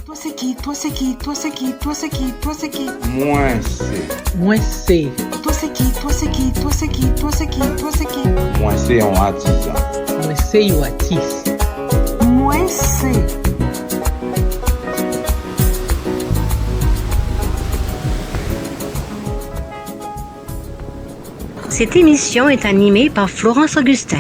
Toi c'est qui? Toi c'est qui? Toi c'est qui? Toi c'est qui? Toi c'est qui? Moi c'est. Moi c'est. Toi c'est qui? Toi c'est qui? Toi c'est qui? Toi c'est qui? Toi c'est qui? Moi c'est un artisan. Moi c'est un artiste. Moi c'est. Cette émission est animée par Florence Augustin.